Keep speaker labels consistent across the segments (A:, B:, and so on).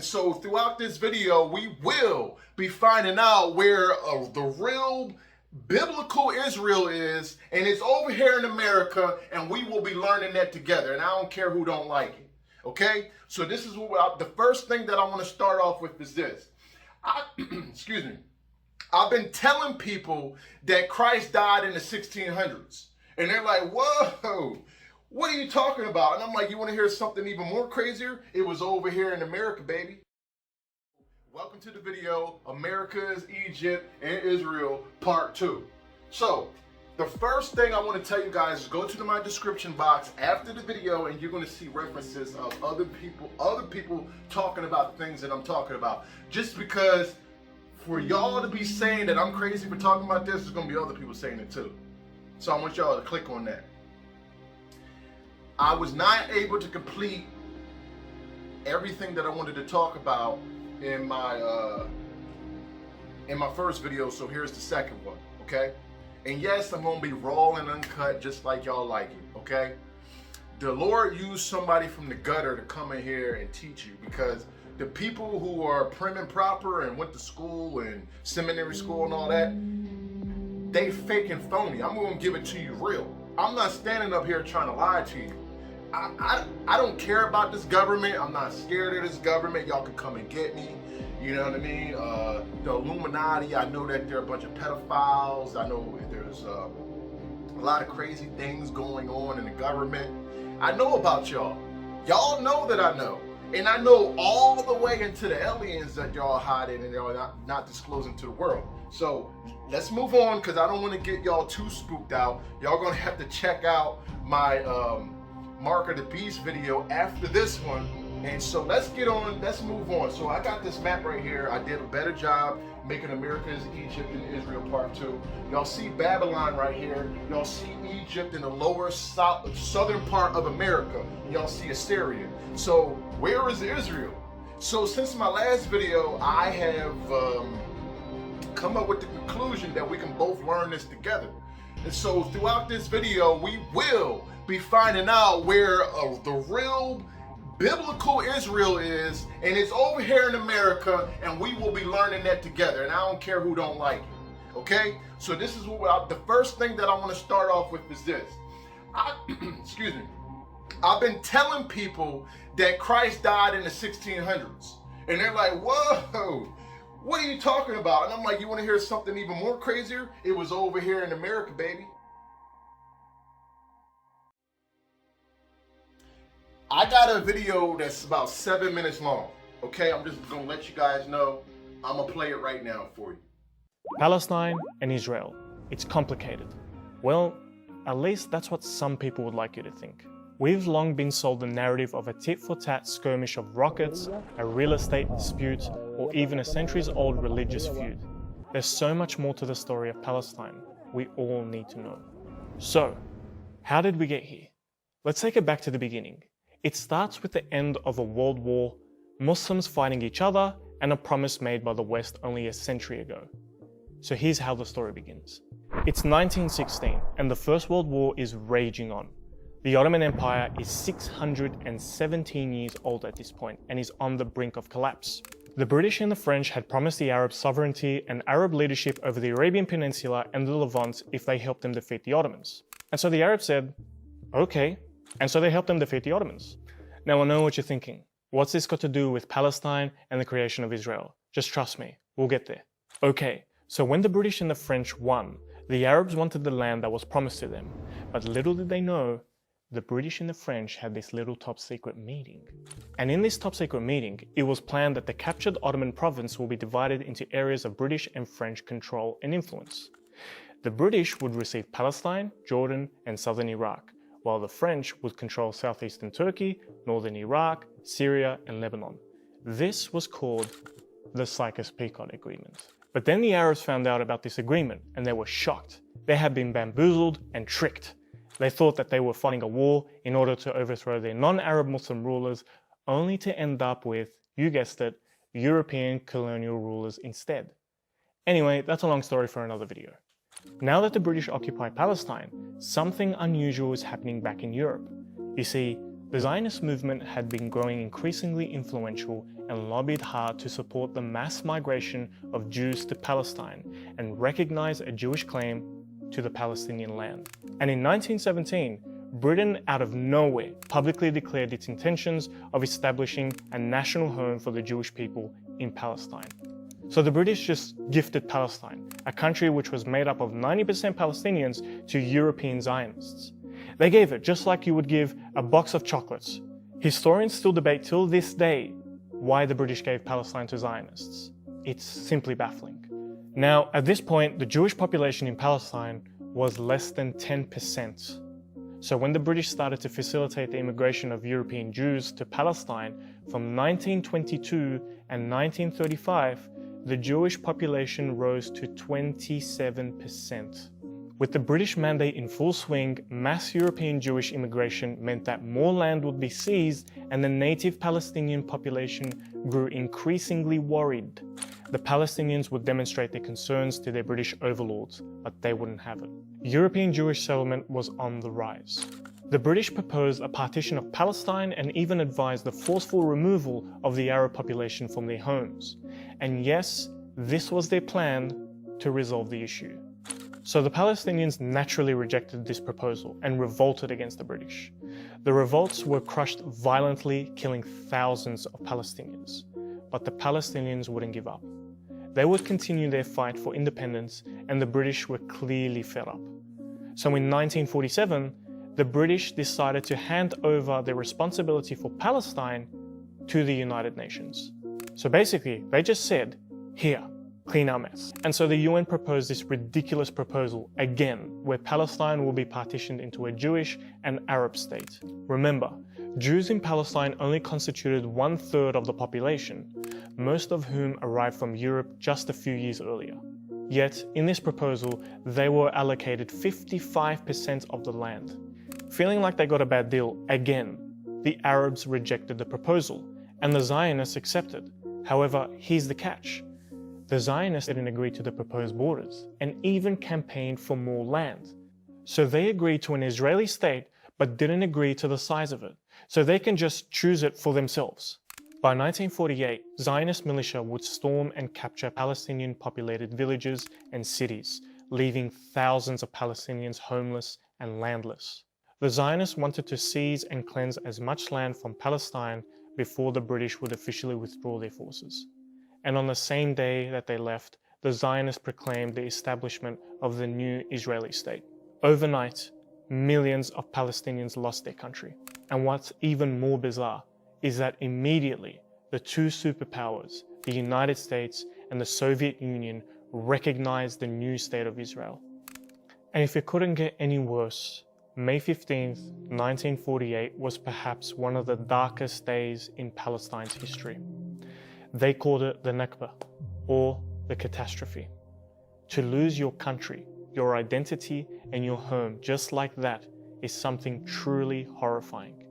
A: So throughout this video, we will be finding out where the real biblical Israel is, and it's over here in America, and we will be learning that together. And I don't care who don't like it. Okay? So this is what the first thing that I want to start off with is this. Excuse me. I've been telling people that Christ died in the 1600s, and they're like, "Whoa, what are you talking about?" And I'm like, "You want to hear something even more crazier? It was over here in America, baby." Welcome to the video, America's Egypt and Israel, part 2. So, the first thing I want to tell you guys is go to my description box after the video, and you're going to see references of other people talking about things that I'm talking about. Just because for y'all to be saying that I'm crazy for talking about this, there's going to be other people saying it too. So I want y'all to click on that. I was not able to complete everything that I wanted to talk about in my first video, so here's the second one, okay? And yes, I'm gonna be raw and uncut just like y'all like it, okay? The Lord used somebody from the gutter to come in here and teach you, because the people who are prim and proper and went to school and seminary school and all that, they fake and phony. I'm gonna give it to you real. I'm not standing up here trying to lie to you. I don't care about this government. I'm not scared of this government. Y'all can come and get me. You know what I mean? The Illuminati, I know that they're a bunch of pedophiles. I know there's a lot of crazy things going on in the government. I know about y'all. Y'all know that I know. And I know all the way into the aliens that y'all hiding and y'all not disclosing to the world. So let's move on, because I don't want to get y'all too spooked out. Y'all gonna have to check out my Mark of the Beast video after this one. And so let's move on. So I got this map right here. I did a better job making America's Egypt and Israel part 2. Y'all see Babylon right here. Y'all see Egypt in the lower southern part of America. Y'all see Assyria. So where is Israel? So since my last video, I have come up with the conclusion that we can both learn this together. And so throughout this video, we will be finding out where the real biblical Israel is, and it's over here in America, and we will be learning that together. And I don't care who don't like it. Okay? So this is what the first thing that I want to start off with is this. Excuse me. I've been telling people that Christ died in the 1600s, and they're like, "Whoa, what are you talking about?" And I'm like, "You want to hear something even more crazier? It was over here in America, baby." I got a video that's about 7 minutes long, okay? I'm just gonna let you guys know. I'm gonna play it right now for you.
B: Palestine and Israel. It's complicated. Well, at least that's what some people would like you to think. We've long been sold the narrative of a tit-for-tat skirmish of rockets, a real estate dispute, or even a centuries-old religious feud. There's so much more to the story of Palestine we all need to know. So, how did we get here? Let's take it back to the beginning. It starts with the end of a world war, Muslims fighting each other, and a promise made by the West only a century ago. So here's how the story begins. It's 1916, and the First World War is raging on. The Ottoman Empire is 617 years old at this point, and is on the brink of collapse. The British and the French had promised the Arabs sovereignty and Arab leadership over the Arabian Peninsula and the Levant if they helped them defeat the Ottomans. And so the Arabs said, okay. And so they helped them defeat the Ottomans. Now I know what you're thinking. What's this got to do with Palestine and the creation of Israel? Just trust me, we'll get there. Okay, so when the British and the French won, the Arabs wanted the land that was promised to them. But little did they know, the British and the French had this little top secret meeting. And in this top secret meeting, it was planned that the captured Ottoman province will be divided into areas of British and French control and influence. The British would receive Palestine, Jordan, and southern Iraq, while the French would control southeastern Turkey, northern Iraq, Syria, and Lebanon. This was called the Sykes-Picot Agreement. But then the Arabs found out about this agreement, and they were shocked. They had been bamboozled and tricked. They thought that they were fighting a war in order to overthrow their non-Arab Muslim rulers, only to end up with, you guessed it, European colonial rulers instead. Anyway, that's a long story for another video. Now that the British occupy Palestine, something unusual is happening back in Europe. You see, The Zionist movement had been growing increasingly influential and lobbied hard to support the mass migration of Jews to Palestine and recognize a Jewish claim to the Palestinian land. And in 1917, Britain, out of nowhere, publicly declared its intentions of establishing a national home for the Jewish people in Palestine. So the British just gifted Palestine, a country which was made up of 90% Palestinians, to European Zionists. They gave it just like you would give a box of chocolates. Historians still debate till this day why the British gave Palestine to Zionists. It's simply baffling. Now, at this point, the Jewish population in Palestine was less than 10%. So when the British started to facilitate the immigration of European Jews to Palestine from 1922 and 1935, the Jewish population rose to 27%. With the British mandate in full swing, mass European Jewish immigration meant that more land would be seized and the native Palestinian population grew increasingly worried. The Palestinians would demonstrate their concerns to their British overlords, but they wouldn't have it. European Jewish settlement was on the rise. The British proposed a partition of Palestine and even advised the forceful removal of the Arab population from their homes. And yes, this was their plan to resolve the issue. So the Palestinians naturally rejected this proposal and revolted against the British. The revolts were crushed violently, killing thousands of Palestinians. But the Palestinians wouldn't give up. They would continue their fight for independence, and the British were clearly fed up. So in 1947, the British decided to hand over the responsibility for Palestine to the United Nations. So basically, they just said, "Here, clean our mess." And so the UN proposed this ridiculous proposal again, where Palestine will be partitioned into a Jewish and Arab state. Remember, Jews in Palestine only constituted 1/3 of the population, most of whom arrived from Europe just a few years earlier. Yet, in this proposal, they were allocated 55% of the land. Feeling like they got a bad deal again, the Arabs rejected the proposal, and the Zionists accepted. However, here's the catch. The Zionists didn't agree to the proposed borders, and even campaigned for more land. So they agreed to an Israeli state, but didn't agree to the size of it, so they can just choose it for themselves. By 1948, Zionist militia would storm and capture Palestinian populated villages and cities, leaving thousands of Palestinians homeless and landless. The Zionists wanted to seize and cleanse as much land from Palestine before the British would officially withdraw their forces. And on the same day that they left, the Zionists proclaimed the establishment of the new Israeli state. Overnight, millions of Palestinians lost their country. And what's even more bizarre is that immediately the two superpowers, the United States and the Soviet Union, recognized the new state of Israel. And if it couldn't get any worse, May 15th, 1948 was perhaps one of the darkest days in Palestine's history. They called it the Nakba, or the catastrophe. To lose your country, your identity, and your home just like that is something truly horrifying.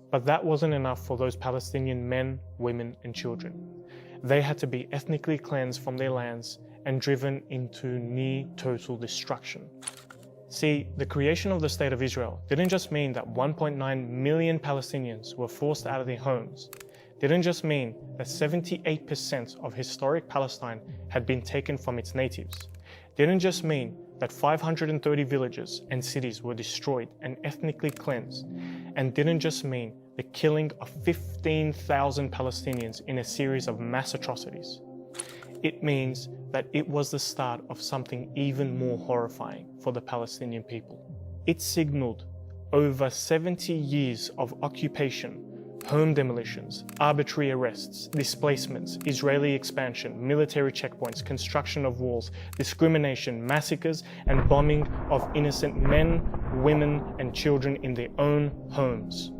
B: But that wasn't enough for those Palestinian men, women, and children. They had to be ethnically cleansed from their lands and driven into near total destruction. See, the creation of the State of Israel didn't just mean that 1.9 million Palestinians were forced out of their homes. Didn't just mean that 78% of historic Palestine had been taken from its natives. Didn't just mean that 530 villages and cities were destroyed and ethnically cleansed. And didn't just mean the killing of 15,000 Palestinians in a series of mass atrocities. It means that it was the start of something even more horrifying for the Palestinian people. It signaled over 70 years of occupation, home demolitions, arbitrary arrests, displacements, Israeli expansion, military checkpoints, construction of walls, discrimination, massacres, and bombing of innocent men, women, and children in their own homes.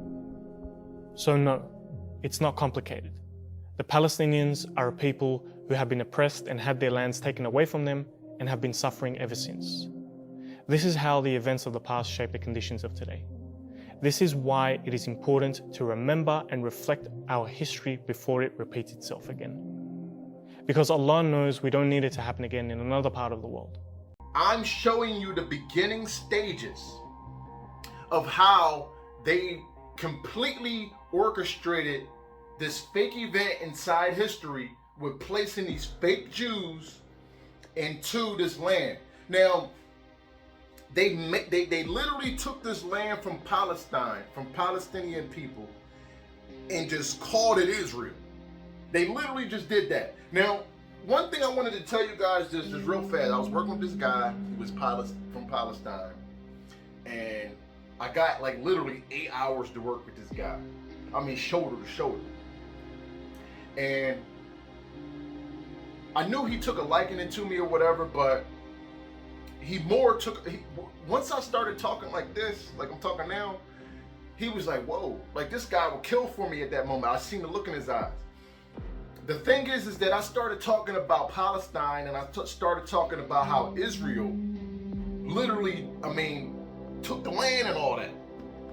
B: So no, it's not complicated. The Palestinians are a people who have been oppressed and had their lands taken away from them and have been suffering ever since. This is how the events of the past shape the conditions of today. This is why it is important to remember and reflect our history before it repeats itself again. Because Allah knows we don't need it to happen again in another part of the world.
A: I'm showing you the beginning stages of how they completely orchestrated this fake event inside history with placing these fake Jews into this land. Now, they literally took this land from Palestine, from Palestinian people, and just called it Israel. They literally just did that. Now, one thing I wanted to tell you guys just real fast. I was working with this guy who was from Palestine, and I got like literally 8 hours to work with this guy. I mean, shoulder to shoulder. And I knew he took a liking to me or whatever, but once I started talking like this, like I'm talking now, he was like, whoa, like this guy will kill for me at that moment. I seen the look in his eyes. The thing is that I started talking about Palestine, and I started talking about how Israel literally, took the land and all that.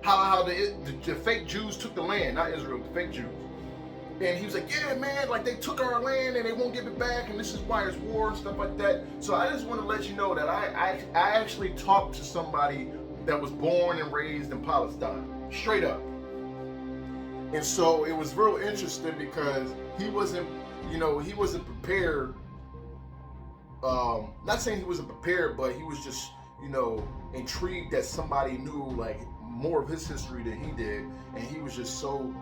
A: How the fake Jews took the land, not Israel, the fake Jews. And he was like, yeah, man, like they took our land and they won't give it back, and this is why it's war and stuff like that. So I just want to let you know that I actually talked to somebody that was born and raised in Palestine, straight up. And so it was real interesting because he wasn't prepared. Not saying he wasn't prepared, but he was just, intrigued that somebody knew like more of his history than he did. And he was just so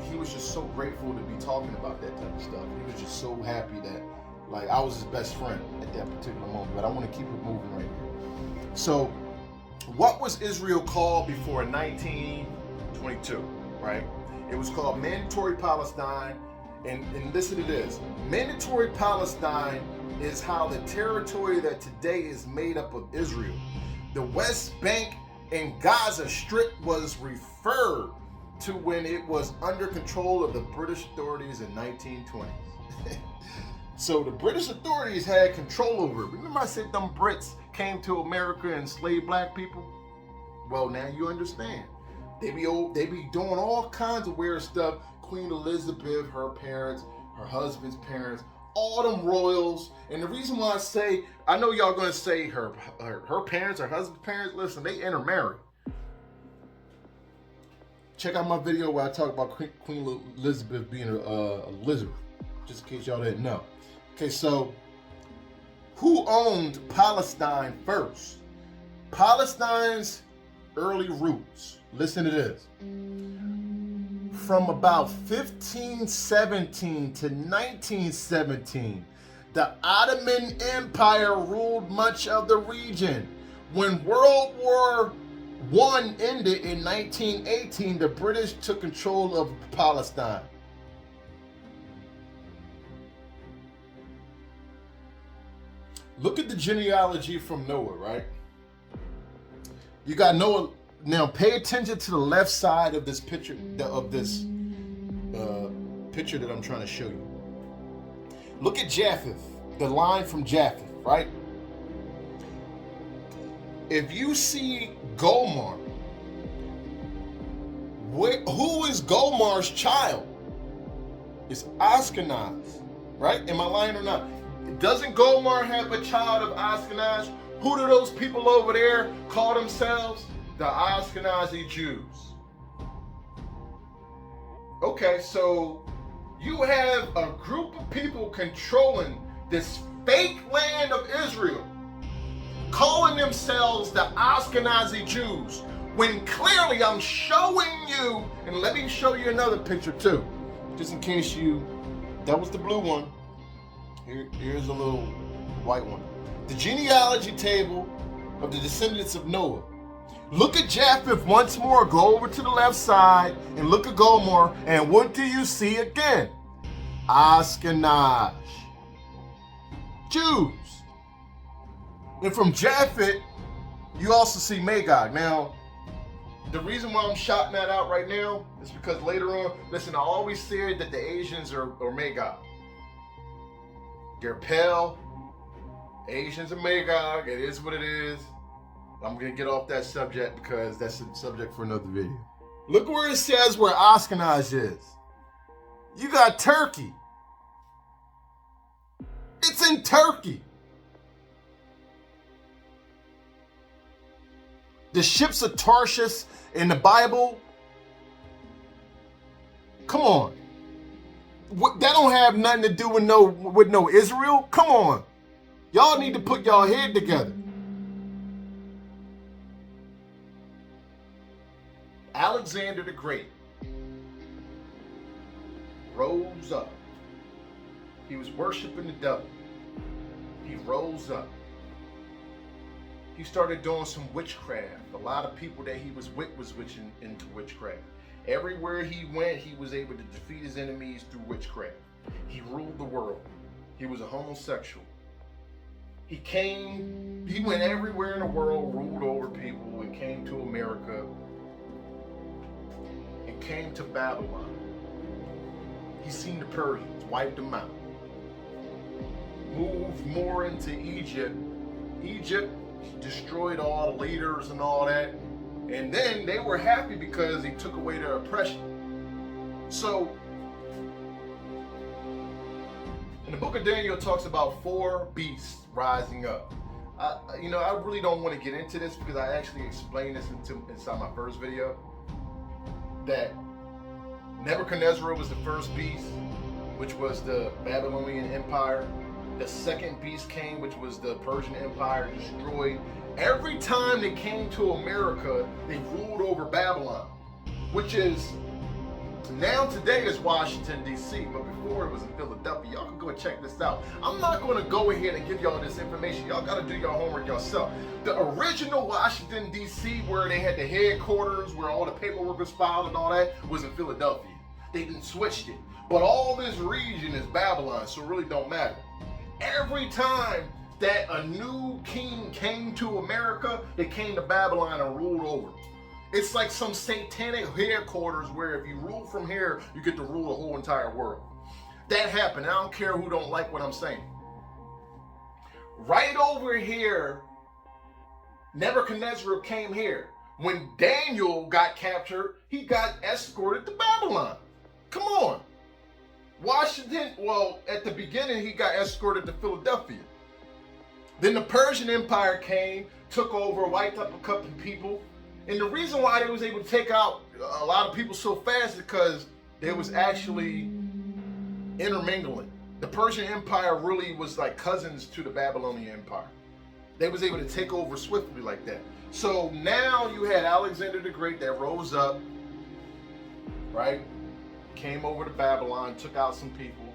A: he was just so grateful to be talking about that type of stuff. He was just so happy that like I was his best friend at that particular moment. But I want to keep it moving right here. So what was Israel called before 1922, right? It was called Mandatory Palestine. And listen to this. Mandatory Palestine is how the territory that today is made up of Israel. The West Bank and Gaza Strip was referred to when it was under control of the British authorities in 1920s. So the British authorities had control over it. Remember I said them Brits came to America and enslaved black people? Well, now you understand. They be doing all kinds of weird stuff. Queen Elizabeth, her parents, her husband's parents, all them royals. And the reason why I know y'all gonna say her parents, her husband's parents, listen, they intermarried. Check out my video where I talk about Queen Elizabeth being a lizard, just in case y'all didn't know. Okay, so who owned Palestine first? Palestine's early roots. Listen to this. From about 1517 to 1917, the Ottoman Empire ruled much of the region. When World War I ended in 1918, the British took control of Palestine. Look at the genealogy from Noah, right? You got Noah. Now pay attention to the left side of this picture, picture that I'm trying to show you. Look at Japheth, the line from Japheth, right? If you see Gomer, who is Gomer's child? It's Ashkenaz, right? Am I lying or not? Doesn't Gomer have a child of Ashkenaz? Who do those people over there call themselves? The Ashkenazi Jews. Okay, so you have a group of people controlling this fake land of Israel, calling themselves the Ashkenazi Jews, when clearly I'm showing you, and let me show you another picture too, just in case that was the blue one. Here's a little white one. The genealogy table of the descendants of Noah. Look at Japheth once more. Go over to the left side and look at Gomer. And what do you see again? Ashkenaz Jews. And from Japheth, you also see Magog. Now, the reason why I'm shouting that out right now is because later on, listen, I always said that the Asians are Magog. They're pale. Asians are Magog. It is what it is. I'm going to get off that subject because that's a subject for another video. Look where it says where Ashkenaz is. You got Turkey. It's in Turkey. The ships of Tarshish in the Bible, come on. That don't have nothing to do with no Israel. Come on. Y'all need to put y'all head together. Alexander the Great rose up. He was worshiping the devil. He rose up. He started doing some witchcraft. A lot of people that he was with was witching into witchcraft. Everywhere he went, he was able to defeat his enemies through witchcraft. He ruled the world. He was a homosexual. He went everywhere in the world, ruled over people, and came to America, and came to Babylon. He seen the Persians, wiped them out. Moved more into Egypt. Egypt destroyed all the leaders and all that. And then they were happy because he took away their oppression. So, in the book of Daniel, it talks about 4 beasts rising up. I really don't want to get into this because I actually explained this inside my first video. That Nebuchadnezzar was the first beast, which was the Babylonian Empire. The second beast came, which was the Persian Empire, destroyed. Every time they came to America, they ruled over Babylon, which is now today is Washington, D.C., but before it was in Philadelphia. Y'all can go and check this out. I'm not going to go ahead and give y'all this information. Y'all got to do your homework yourself. The original Washington, D.C., where they had the headquarters, where all the paperwork was filed and all that, was in Philadelphia. They didn't switch it. But all this region is Babylon, so it really don't matter. Every time that a new king came to America, they came to Babylon and ruled over. It's like some satanic headquarters where if you rule from here, you get to rule the whole entire world. That happened. I don't care who don't like what I'm saying. Right over here, Nebuchadnezzar came here. When Daniel got captured, he got escorted to Babylon. Come on. Washington, well, at the beginning, he got escorted to Philadelphia. Then the Persian Empire came, took over, wiped up a couple of people. And the reason why they was able to take out a lot of people so fast is because they was actually intermingling. The Persian Empire really was like cousins to the Babylonian Empire. They was able to take over swiftly like that. So now you had Alexander the Great that rose up, right? Came over to Babylon, took out some people.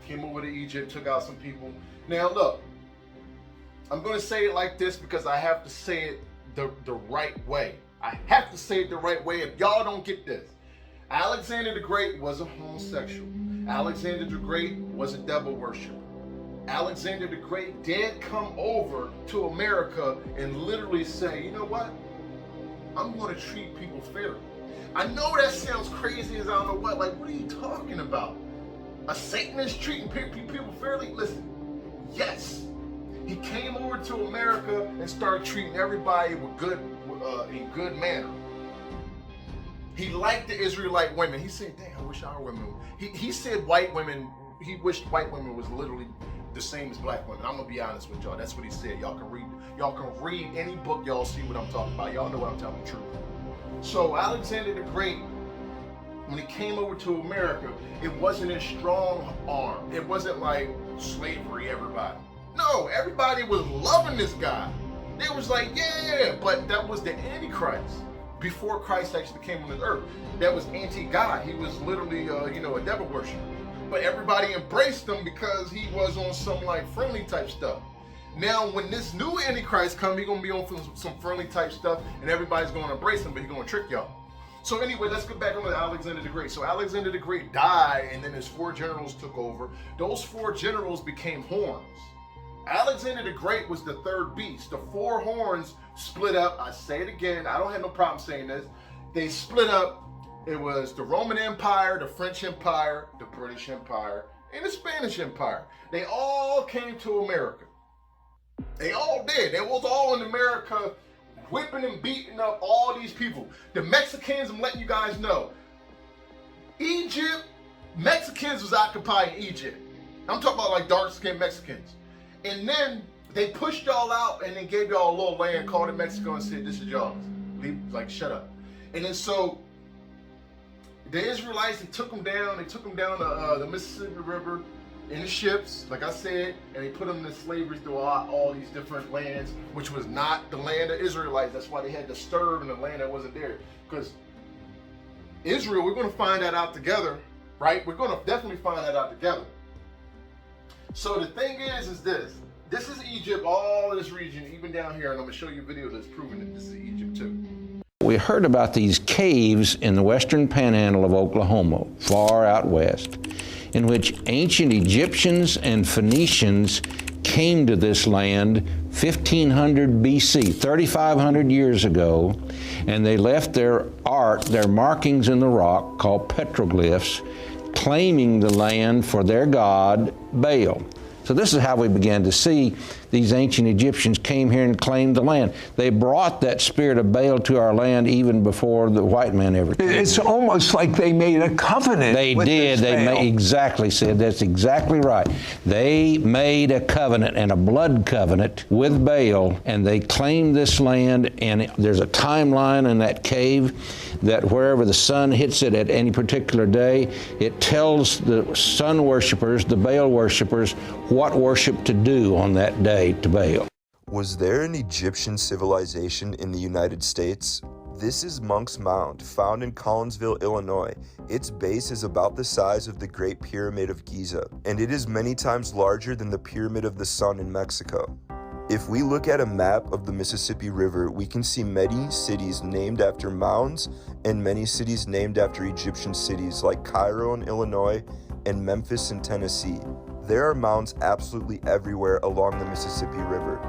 A: Came over to Egypt, took out some people. Now look, I'm going to say it like this because I have to say it the right way. I have to say it the right way if y'all don't get this. Alexander the Great was a homosexual. Alexander the Great was a devil worshiper. Alexander the Great did come over to America and literally say, you know what? I'm going to treat people fairly. I know that sounds crazy as I don't know what. Like, what are you talking about? A Satanist treating people fairly? Listen, yes. He came over to America and started treating everybody in good manner. He liked the Israelite women. He said, "Dang, I wish our women." He said white women. He wished white women was literally the same as black women. I'm gonna be honest with y'all. That's what he said. Y'all can read any book. Y'all see what I'm talking about. Y'all know what I'm telling the truth. So Alexander the Great, when he came over to America, it wasn't a strong arm. It wasn't like slavery. Everybody. No, everybody was loving this guy. They was like, yeah, but that was the Antichrist. Before Christ actually came on this earth, that was anti-God. He was literally, a devil worshiper. But everybody embraced him because he was on some like friendly type stuff. Now, when this new Antichrist comes, he's gonna be on some friendly type stuff, and everybody's gonna embrace him, but he's gonna trick y'all. So anyway, let's get back on to Alexander the Great. So Alexander the Great died, and then his 4 generals took over. Those 4 generals became horns. Alexander the Great was the 3rd beast. The 4 horns split up. I say it again. I don't have no problem saying this. They split up. It was the Roman Empire, the French Empire, the British Empire, and the Spanish Empire. They all came to America. They all did. They was all in America whipping and beating up all these people. The Mexicans, I'm letting you guys know. Egypt, Mexicans was occupying Egypt. I'm talking about like dark-skinned Mexicans. And then They pushed y'all out and then gave y'all a little land, called it Mexico, and said, this is y'all. Leave, like, shut up. And then so the Israelites, they took them down the Mississippi River in the ships, like I said, and they put them in slavery through all these different lands, which was not the land of Israelites. That's why they had to stir in the land that wasn't there. Because Israel, we're going to find that out together, right? We're going to definitely find that out together. So the thing is this. This is Egypt, all this region, even down here, and I'm going to show you a video that's proving that this is Egypt too.
C: We heard about these caves in the western panhandle of Oklahoma, far out west, in which ancient Egyptians and Phoenicians came to this land 1500 BC, 3,500 years ago, and they left their art, their markings in the rock called petroglyphs, claiming the land for their god, Baal. So this is how we began to see these ancient Egyptians came here and claimed the land. They brought that spirit of Baal to our land even before the white man ever came.
D: It's almost like they made a covenant.
C: They did. They made, exactly, Sid. That's exactly right. They made a covenant and a blood covenant with Baal, and they claimed this land. And there's a timeline in that cave that wherever the sun hits it at any particular day, it tells the sun worshipers, the Baal worshipers, what worship to do on that day to Baal.
E: Was there an Egyptian civilization in the United States? This is Monk's Mound, found in Collinsville, Illinois. Its base is about the size of the Great Pyramid of Giza, and it is many times larger than the Pyramid of the Sun in Mexico. If we look at a map of the Mississippi River, we can see many cities named after mounds and many cities named after Egyptian cities like Cairo in Illinois and Memphis in Tennessee. There are mounds absolutely everywhere along the Mississippi River,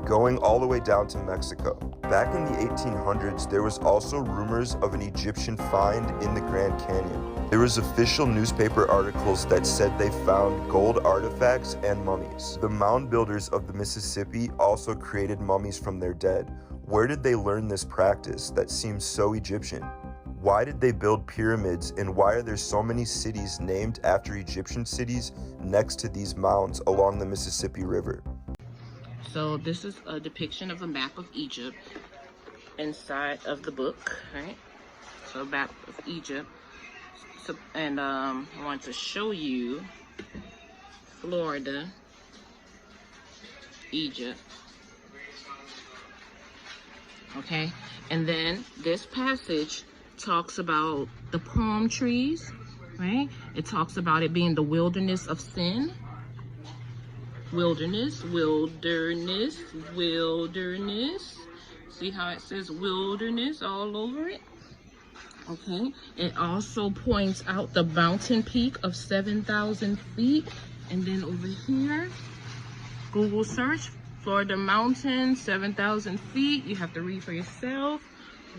E: going all the way down to Mexico. Back in the 1800s, there was also rumors of an Egyptian find in the Grand Canyon. There was official newspaper articles that said they found gold artifacts and mummies. The mound builders of the Mississippi also created mummies from their dead. Where did they learn this practice that seems so Egyptian? Why did they build pyramids, and why are there so many cities named after Egyptian cities next to these mounds along the Mississippi River?
F: So this is a depiction of a map of Egypt inside of the book, right? So a map of Egypt. So, and I want to show you Florida, Egypt. Okay, and then this passage talks about the palm trees, right? It talks about it being the wilderness of sin. Wilderness, wilderness, wilderness. See how it says wilderness all over it? Okay. It also points out the mountain peak of 7,000 feet. And then over here, Google search, Florida mountain, 7,000 feet. You have to read for yourself.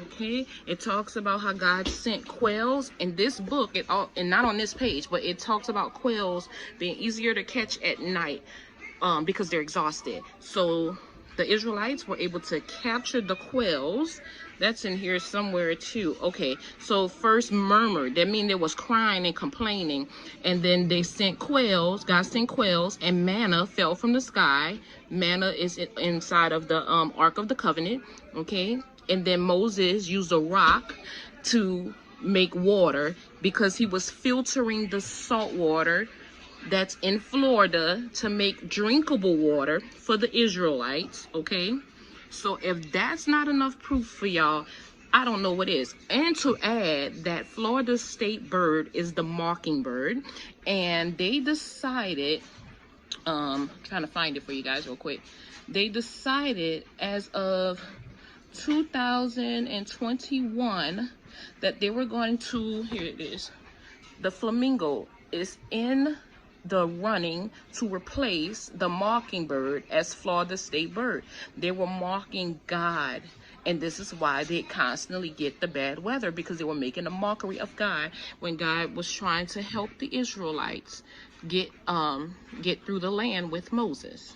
F: Okay, it talks about how God sent quails in this book, and not on this page, but it talks about quails being easier to catch at night because they're exhausted. So the Israelites were able to capture the quails. That's in here somewhere too. Okay, so first murmured, that means there was crying and complaining, and then they sent quails. God sent quails, and manna fell from the sky. Manna is inside of the Ark of the Covenant. Okay. And then Moses used a rock to make water because he was filtering the salt water that's in Florida to make drinkable water for the Israelites, okay? So if that's not enough proof for y'all, I don't know what is. And to add that Florida's state bird is the mockingbird, and they decided, trying to find it for you guys real quick. They decided as of 2021 that they were going to, here it is, the flamingo is in the running to replace the mockingbird as Florida state bird. They were mocking God, and this is why they constantly get the bad weather, because they were making a mockery of God when God was trying to help the Israelites get through the land with Moses.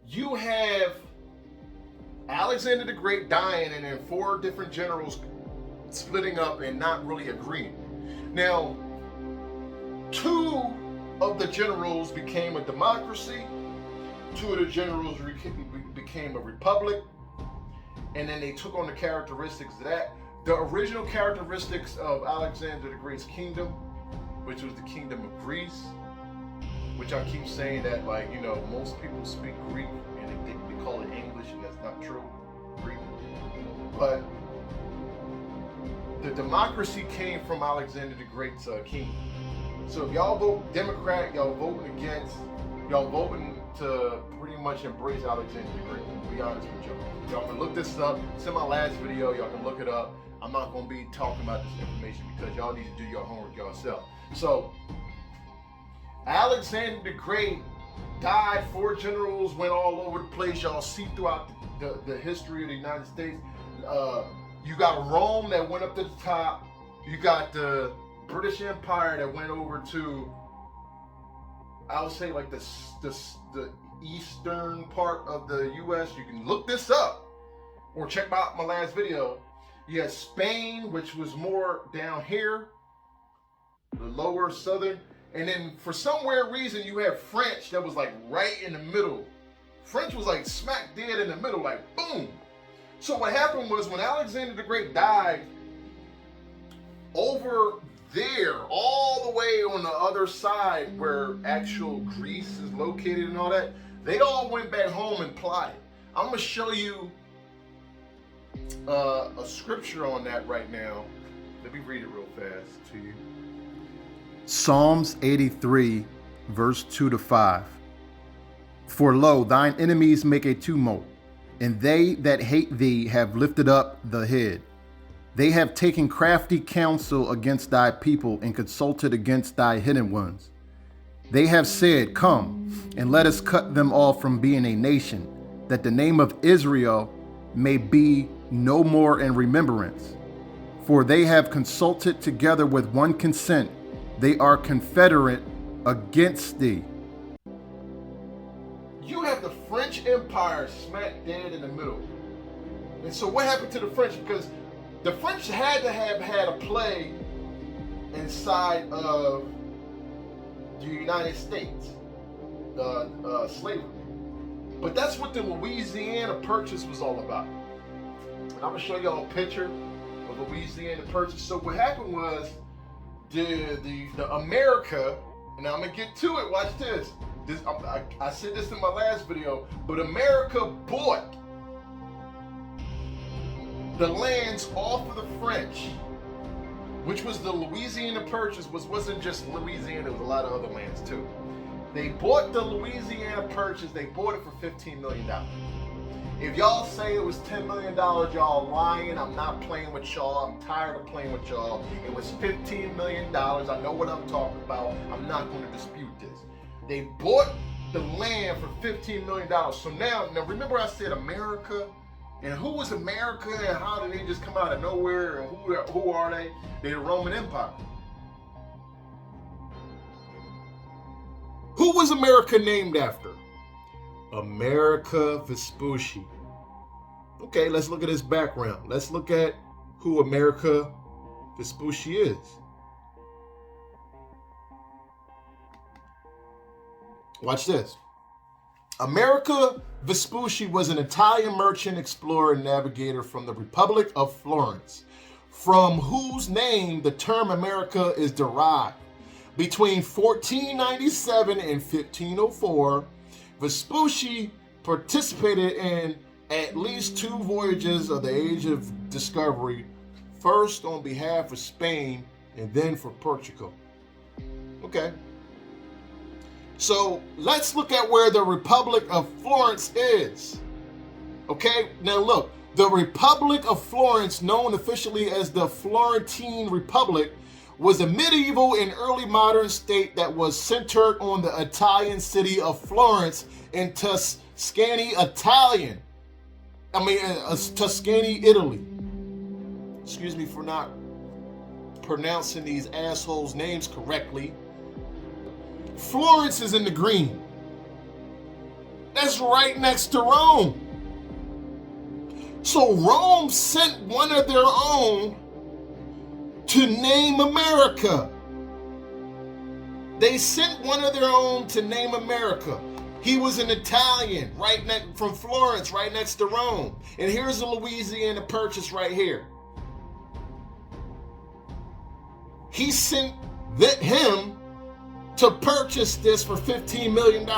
A: You have Alexander the Great dying, and then 4 different generals splitting up and not really agreeing. Now, 2 of the generals became a democracy, two of the generals became a republic, and then they took on the characteristics of that. The original characteristics of Alexander the Great's kingdom, which was the kingdom of Greece, which I keep saying that, like, you know, most people speak Greek and they call it English, and that's not true, Greek. But the democracy came from Alexander the Great's kingdom. So if y'all vote Democrat, y'all voting to pretty much embrace Alexander the Great, to be honest with y'all. Y'all can look this up. It's in my last video. Y'all can look it up. I'm not going to be talking about this information because y'all need to do your homework yourself. So, Alexander the Great died. 4 generals went all over the place. Y'all see throughout the history of the United States. You got Rome that went up to the top. You got the British Empire that went over to, I would say, like the eastern part of the U.S. You can look this up or check out my last video. You had Spain, which was more down here, the lower southern. And then for some weird reason, you had French that was like right in the middle. French was like smack dead in the middle, like boom. So what happened was when Alexander the Great died, over there, all the way on the other side where actual Greece is located and all that, they all went back home and plotted. I'm going to show you a scripture on that right now. Let me read it real fast to you.
G: Psalms 83, verse 2-5. For lo, thine enemies make a tumult, and they that hate thee have lifted up the head. They have taken crafty counsel against thy people and consulted against thy hidden ones. They have said, come, and let us cut them off from being a nation, that the name of Israel may be no more in remembrance. For they have consulted together with one consent. They are confederate against thee.
A: You have the French Empire smack dead in the middle. And so what happened to the French? Because the French had to have had a play inside of the United States, slavery. But that's what the Louisiana Purchase was all about. And I'm gonna show y'all a picture of Louisiana Purchase. So what happened was the America, and I'm gonna get to it, watch this. I said this in my last video, but America bought the lands off of the French, which was the Louisiana Purchase. Wasn't just Louisiana, it was a lot of other lands too. They bought the Louisiana Purchase, they bought it for $15 million. If y'all say it was $10 million, y'all lying. I'm not playing with y'all. I'm tired of playing with y'all. It was $15 million. I know what I'm talking about. I'm not going to dispute this. They bought the land for $15 million. So now remember I said America? And who was America and how did they just come out of nowhere? And who are they? They're the Roman Empire. Who was America named after? America Vespucci. Okay, let's look at his background. Let's look at who America Vespucci is. Watch this. America Vespucci was an Italian merchant, explorer, and navigator from the Republic of Florence, from whose name the term America is derived. Between 1497 and 1504, Vespucci participated in at least 2 voyages of the Age of Discovery, first on behalf of Spain and then for Portugal. Okay. So let's look at where the Republic of Florence is. Okay, now look, the Republic of Florence, known officially as the Florentine Republic, was a medieval and early modern state that was centered on the Italian city of Florence in Tuscany, Italy. Excuse me for not pronouncing these assholes' names correctly. Florence is in the green. That's right next to Rome. So Rome sent one of their own to name America. They sent one of their own to name America. He was an Italian, from Florence, right next to Rome. And here's the Louisiana Purchase right here. He sent him to purchase this for $15 million.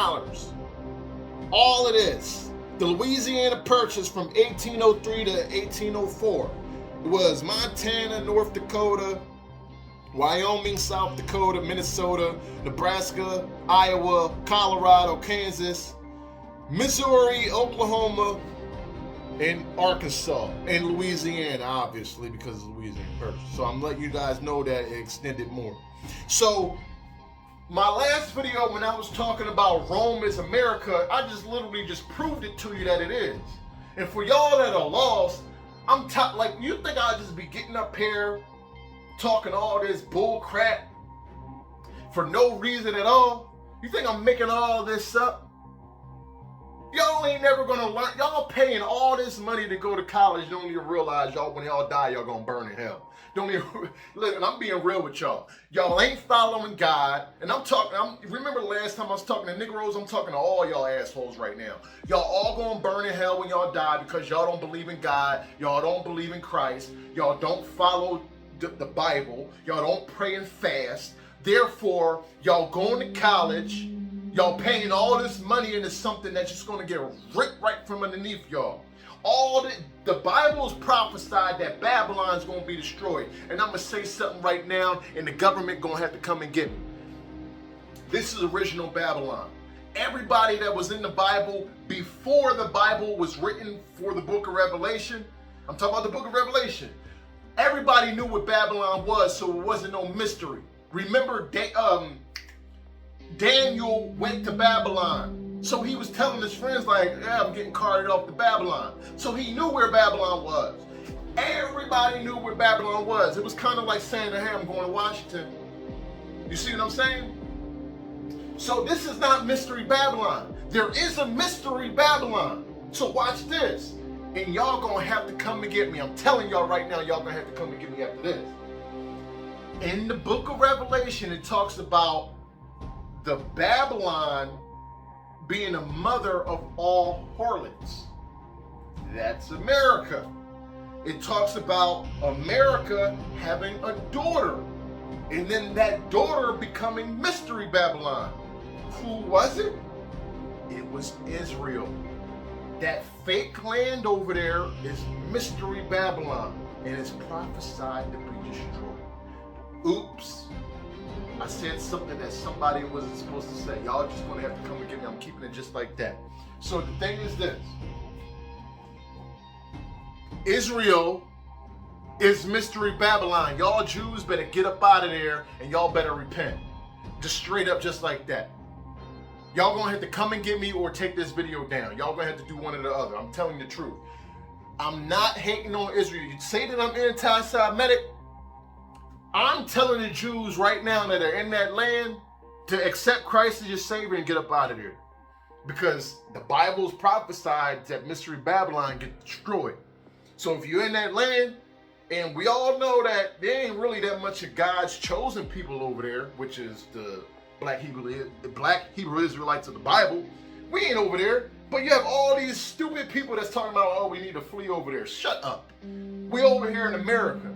A: All it is. The Louisiana Purchase from 1803 to 1804. It was Montana, North Dakota, Wyoming, South Dakota, Minnesota, Nebraska, Iowa, Colorado, Kansas, Missouri, Oklahoma, and Arkansas, and Louisiana, obviously, because it's Louisiana Purchase. So I'm letting you guys know that it extended more. So my last video, when I was talking about Rome is America, I just literally just proved it to you that it is. And for y'all that are lost, like, you think I'll just be getting up here talking all this bull crap for no reason at all? You think I'm making all this up? Y'all ain't never gonna learn. Y'all paying all this money to go to college. Don't even realize y'all, when y'all die, y'all gonna burn in hell. Don't even, look, I'm being real with y'all. Y'all ain't following God. And remember the last time I was talking to Negroes? I'm talking to all y'all assholes right now. Y'all all gonna burn in hell when y'all die because y'all don't believe in God. Y'all don't believe in Christ. Y'all don't follow the Bible. Y'all don't pray and fast. Therefore, y'all going to college. Y'all paying all this money into something that's just going to get ripped right from underneath y'all. The Bible is prophesied that Babylon is going to be destroyed. And I'm going to say something right now, and the government going to have to come and get me. This is original Babylon. Everybody that was in the Bible before the Bible was written for the book of Revelation, I'm talking about the book of Revelation, everybody knew what Babylon was, so it wasn't no mystery. Remember, Daniel went to Babylon. So he was telling his friends, like, yeah, I'm getting carted off to Babylon. So he knew where Babylon was. Everybody knew where Babylon was. It was kind of like saying, hey, I'm going to Washington. You see what I'm saying? So this is not Mystery Babylon. There is a Mystery Babylon. So watch this. And y'all going to have to come and get me. I'm telling y'all right now, y'all going to have to come and get me after this. In the book of Revelation, it talks about the Babylon being the mother of all harlots. That's America. It talks about America having a daughter, and then that daughter becoming Mystery Babylon. Who was it? It was Israel. That fake land over there is Mystery Babylon, and it's prophesied to be destroyed. Oops. I said something that somebody wasn't supposed to say. Y'all just gonna have to come and get me. I'm keeping it just like that. So the thing is this. Israel is Mystery Babylon. Y'all Jews better get up out of there and y'all better repent. Just straight up, just like that. Y'all gonna have to come and get me or take this video down. Y'all gonna have to do one or the other. I'm telling the truth. I'm not hating on Israel. You say that I'm anti-Semitic. I'm telling the Jews right now that are in that land to accept Christ as your Savior and get up out of there. Because the Bible's prophesied that Mystery Babylon get destroyed. So if you're in that land, and we all know that there ain't really that much of God's chosen people over there, which is the black Hebrew Israelites of the Bible, we ain't over there. But you have all these stupid people that's talking about, oh, we need to flee over there. Shut up. We over here in America.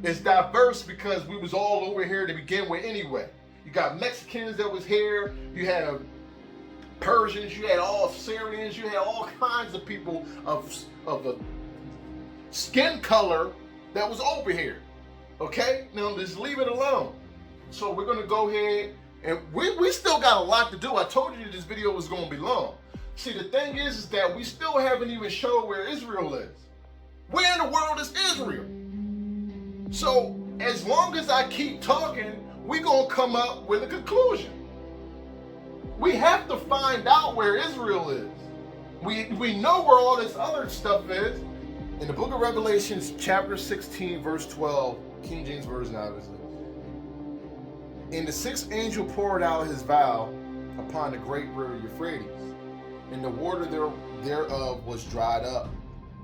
A: It's diverse because we was all over here to begin with anyway. You got Mexicans that was here, you have Persians, you had all Syrians, you had all kinds of people of a skin color that was over here. Okay? Now just leave it alone. So we're gonna go ahead and we still got a lot to do. I told you this video was gonna be long. See, the thing is that we still haven't even showed where Israel is. Where in the world is Israel? So, as long as I keep talking, we're going to come up with a conclusion. We have to find out where Israel is. We know where all this other stuff is. In the book of Revelations, chapter 16, verse 12, King James Version, obviously. And the sixth angel poured out his vial upon the great river Euphrates, and the water thereof was dried up,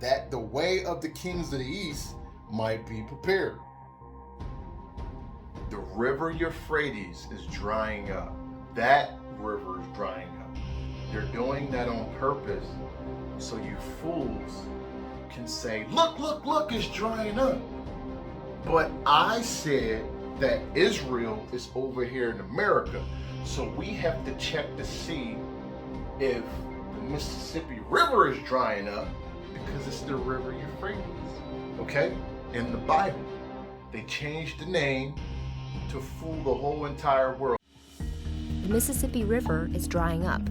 A: that the way of the kings of the east might be prepared. The river Euphrates is drying up. That river is drying up. they're doing that on purpose so you fools can say, look, look, look, it's drying up. But I said that Israel is over here in America. So we have to check to see if the Mississippi River is drying up, because it's the river Euphrates, okay? In the Bible, they changed the name to fool the whole entire world.
H: The Mississippi River is drying up.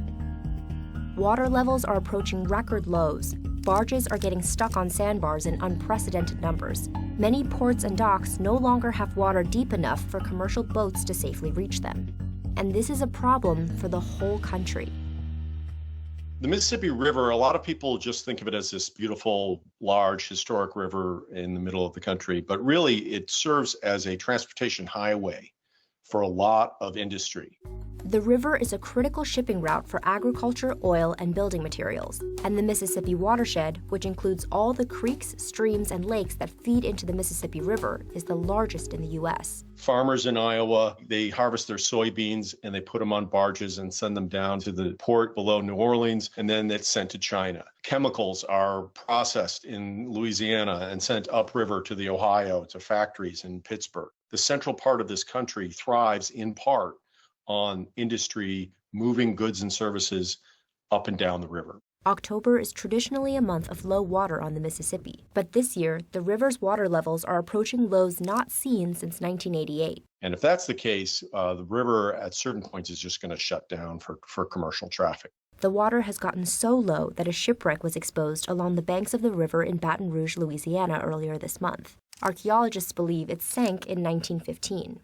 H: Water levels are approaching record lows. Barges are getting stuck on sandbars in unprecedented numbers. Many ports and docks no longer have water deep enough for commercial boats to safely reach them. And this is a problem for the whole country.
I: The Mississippi River, a lot of people just think of it as this beautiful, large, historic river in the middle of the country, but really it serves as a transportation highway for a lot of industry.
H: The river is a critical shipping route for agriculture, oil, and building materials. And the Mississippi watershed, which includes all the creeks, streams, and lakes that feed into the Mississippi River, is the largest in the U.S.
I: Farmers in Iowa, they harvest their soybeans and they put them on barges and send them down to the port below New Orleans, and then it's sent to China. Chemicals are processed in Louisiana and sent upriver to the Ohio, to factories in Pittsburgh. The central part of this country thrives in part on industry moving goods and services up and down the river.
H: October is traditionally a month of low water on the Mississippi, but this year, the river's water levels are approaching lows not seen since 1988.
I: And if that's the case, the river at certain points is just going to shut down for commercial traffic.
H: The water has gotten so low that a shipwreck was exposed along the banks of the river in Baton Rouge, Louisiana earlier this month. Archaeologists believe it sank in 1915.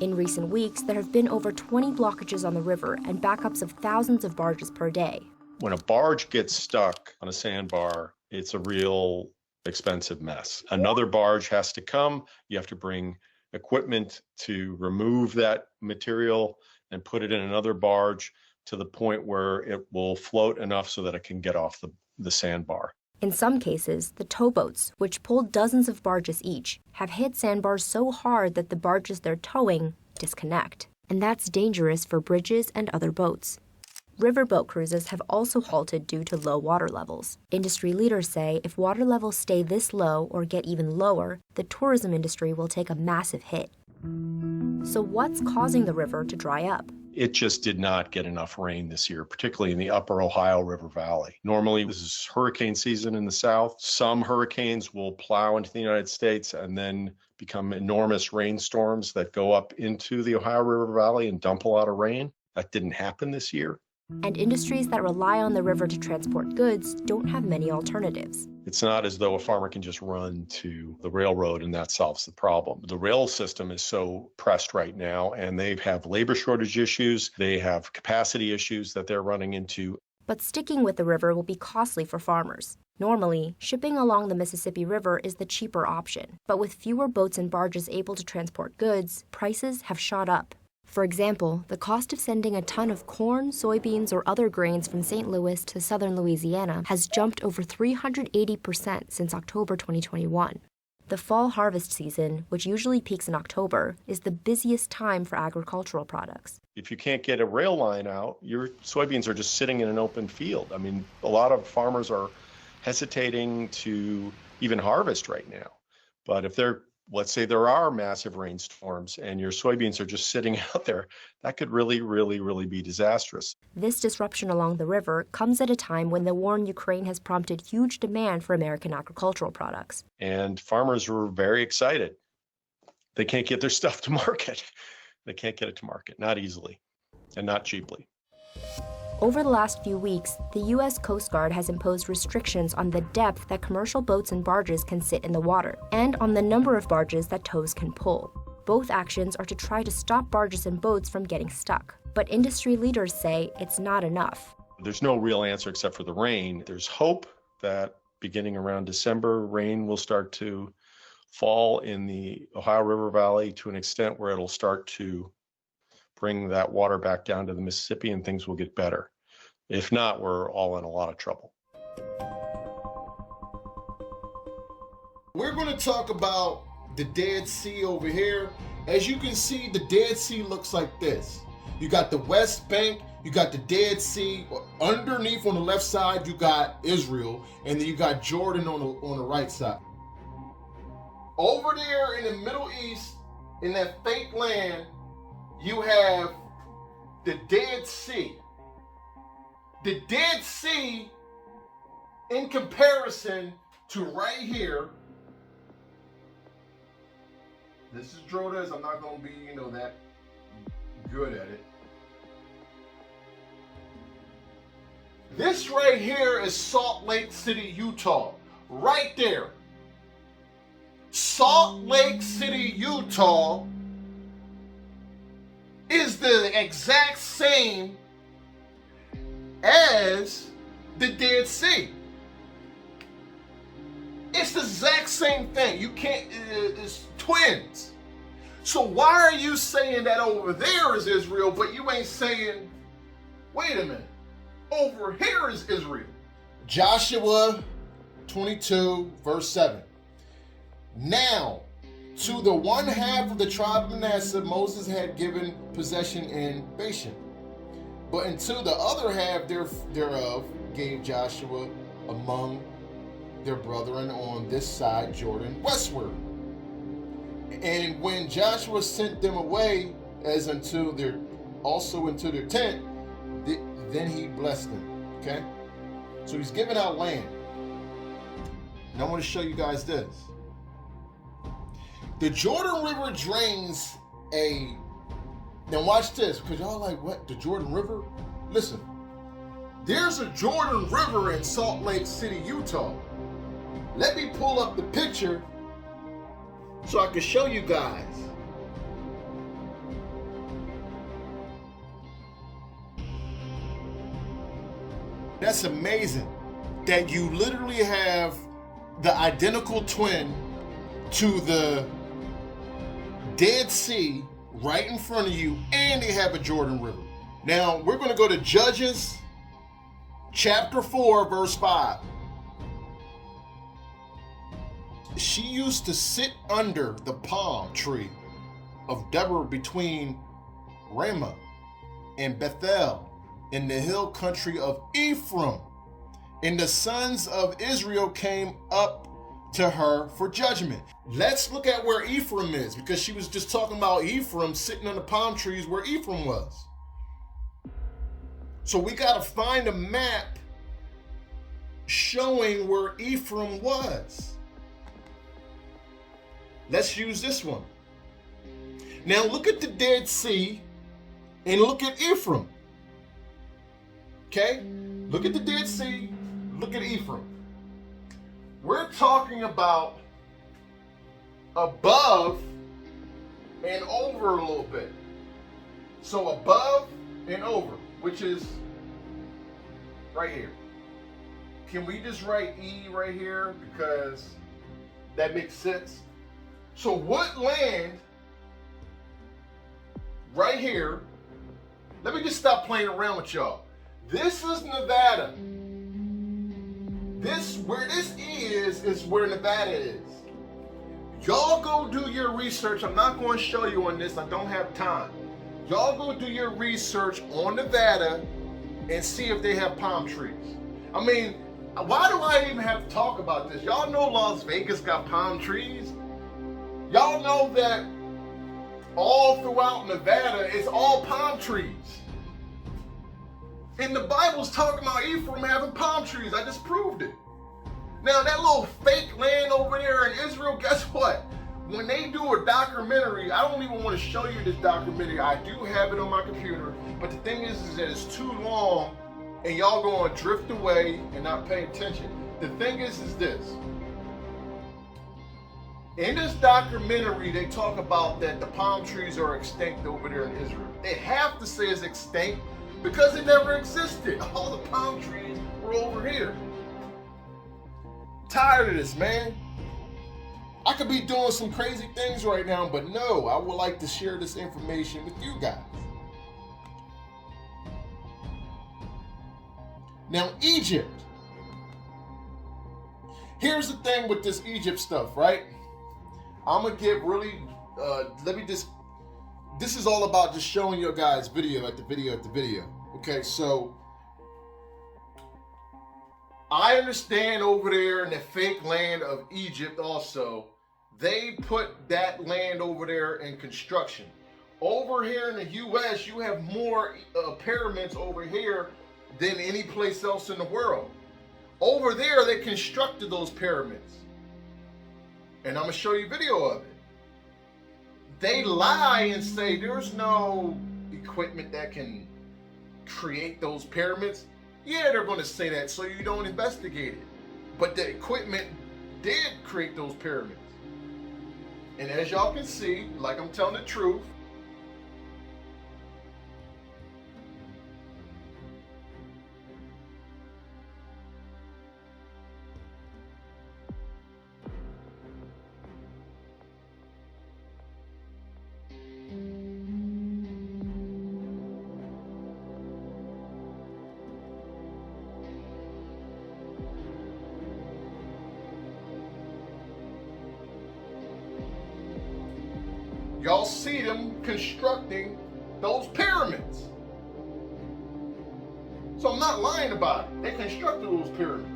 H: In recent weeks, there have been over 20 blockages on the river and backups of thousands of barges per day.
I: When a barge gets stuck on a sandbar, it's a real expensive mess. Another barge has to come. You have to bring equipment to remove that material and put it in another barge to the point where it will float enough so that it can get off the sandbar.
H: In some cases, the towboats, which pull dozens of barges each, have hit sandbars so hard that the barges they're towing disconnect. And that's dangerous for bridges and other boats. Riverboat cruises have also halted due to low water levels. Industry leaders say if water levels stay this low or get even lower, the tourism industry will take a massive hit. So what's causing the river to dry up?
I: It just did not get enough rain this year, particularly in the upper Ohio River Valley. Normally, this is hurricane season in the south. Some hurricanes will plow into the United States and then become enormous rainstorms that go up into the Ohio River Valley and dump a lot of rain. That didn't happen this year.
H: And industries that rely on the river to transport goods don't have many alternatives.
I: It's not as though a farmer can just run to the railroad and that solves the problem. The rail system is so pressed right now, and they have labor shortage issues. They have capacity issues that they're running into.
H: But sticking with the river will be costly for farmers. Normally, shipping along the Mississippi River is the cheaper option. But with fewer boats and barges able to transport goods, prices have shot up. For example, the cost of sending a ton of corn, soybeans, or other grains from St. Louis to southern Louisiana has jumped over 380% since October 2021. The fall harvest season, which usually peaks in October, is the busiest time for agricultural products.
I: If you can't get a rail line out, your soybeans are just sitting in an open field. I mean, a lot of farmers are hesitating to even harvest right now. But if let's say there are massive rainstorms and your soybeans are just sitting out there, that could really, really, really be disastrous.
H: This disruption along the river comes at a time when the war in Ukraine has prompted huge demand for American agricultural products.
I: And farmers were very excited. They can't get their stuff to market. They can't get it to market, not easily and not cheaply.
H: Over the last few weeks, the U.S. Coast Guard has imposed restrictions on the depth that commercial boats and barges can sit in the water, and on the number of barges that tows can pull. Both actions are to try to stop barges and boats from getting stuck. But industry leaders say it's not enough.
I: There's no real answer except for the rain. There's hope that beginning around December, rain will start to fall in the Ohio River Valley to an extent where it'll start to bring that water back down to the Mississippi and things will get better. If not, we're all in a lot of trouble.
A: We're going to talk about the Dead Sea over here. As you can see, the Dead Sea looks like this. You got the West Bank
G: You got the Dead Sea. Underneath on the left side, you got Israel, and then you got Jordan on the right side. Over there in the Middle East, in that fake land, you have the Dead Sea. The Dead Sea, in comparison to right here, this is Drodas. I'm not going to be, that good at it. This right here is Salt Lake City, Utah. Right there. Salt Lake City, Utah is the exact same as the Dead Sea. It's the exact same thing. You can't, it's twins. So why are you saying that over there is Israel, but you ain't saying, wait a minute, over here is Israel? Joshua 22, verse 7. Now, to the one half of the tribe of Manasseh, Moses had given possession in Bashan. But unto the other half thereof gave Joshua among their brethren on this side Jordan westward. And when Joshua sent them away as unto their tent, then he blessed them. Okay? So he's giving out land. And I want to show you guys this. The Jordan River drains now watch this, because y'all like, what, the Jordan River? Listen, there's a Jordan River in Salt Lake City, Utah. Let me pull up the picture so I can show you guys. That's amazing that you literally have the identical twin to the Dead Sea right in front of you, and they have a Jordan River. Now, we're going to go to Judges chapter 4, verse 5. She used to sit under the palm tree of Deborah between Ramah and Bethel in the hill country of Ephraim. And the sons of Israel came up to her for judgment. Let's look at where Ephraim is, because she was just talking about Ephraim sitting on the palm trees where Ephraim was. So we got to find a map showing where Ephraim was. Let's use this one. Now look at the Dead Sea and look at Ephraim. Okay? Look at the Dead Sea, look at Ephraim. We're talking about above and over a little bit. So above and over, which is right here. Can we just write E right here, because that makes sense? So what land right here, let me just stop playing around with y'all. This is Nevada. Where this is where Nevada is. Y'all go do your research. I'm not going to show you on this. I don't have time. Y'all go do your research on Nevada and see if they have palm trees. I mean, why do I even have to talk about this? Y'all know Las Vegas got palm trees. Y'all know that all throughout Nevada it's all palm trees. And the Bible's talking about Ephraim having palm trees. I just proved it. Now that little fake land over there in Israel, guess what? When they do a documentary, I don't even want to show you this documentary. I do have it on my computer, but the thing is that it's too long and y'all going to drift away and not pay attention. The thing is this. In this documentary, they talk about that the palm trees are extinct over there in Israel. They have to say it's extinct because it never existed. All the palm trees were over here. Tired of this, man. I could be doing some crazy things right now, but no, I would like to share this information with you guys. Now, Egypt. Here's the thing with this Egypt stuff, right? I'm gonna get really, let me just
A: this is all about just showing you guys video after video after video. Okay, so I understand over there in the fake land of Egypt also, they put that land over there in construction. Over here in the US, you have more pyramids over here than any place else in the world. Over there, they constructed those pyramids. And I'm gonna show you video of it. They lie and say there's no equipment that can create those pyramids. Yeah, they're gonna say that so you don't investigate it. But the equipment did create those pyramids. And as y'all can see, like I'm telling the truth, y'all see them constructing those pyramids. So I'm not lying about it. They constructed those pyramids.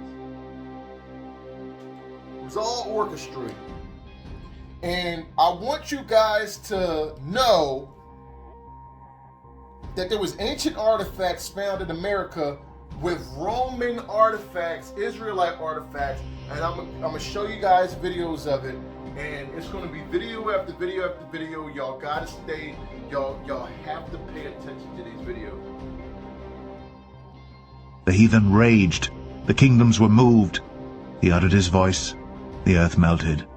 A: It was all orchestrated. And I want you guys to know that there was ancient artifacts found in America with Roman artifacts, Israelite artifacts, and I'm gonna show you guys videos of it. And it's gonna be video after video after video. Y'all gotta stay, y'all have to pay attention to these videos.
J: The heathen raged, the kingdoms were moved. He uttered his voice, the earth melted.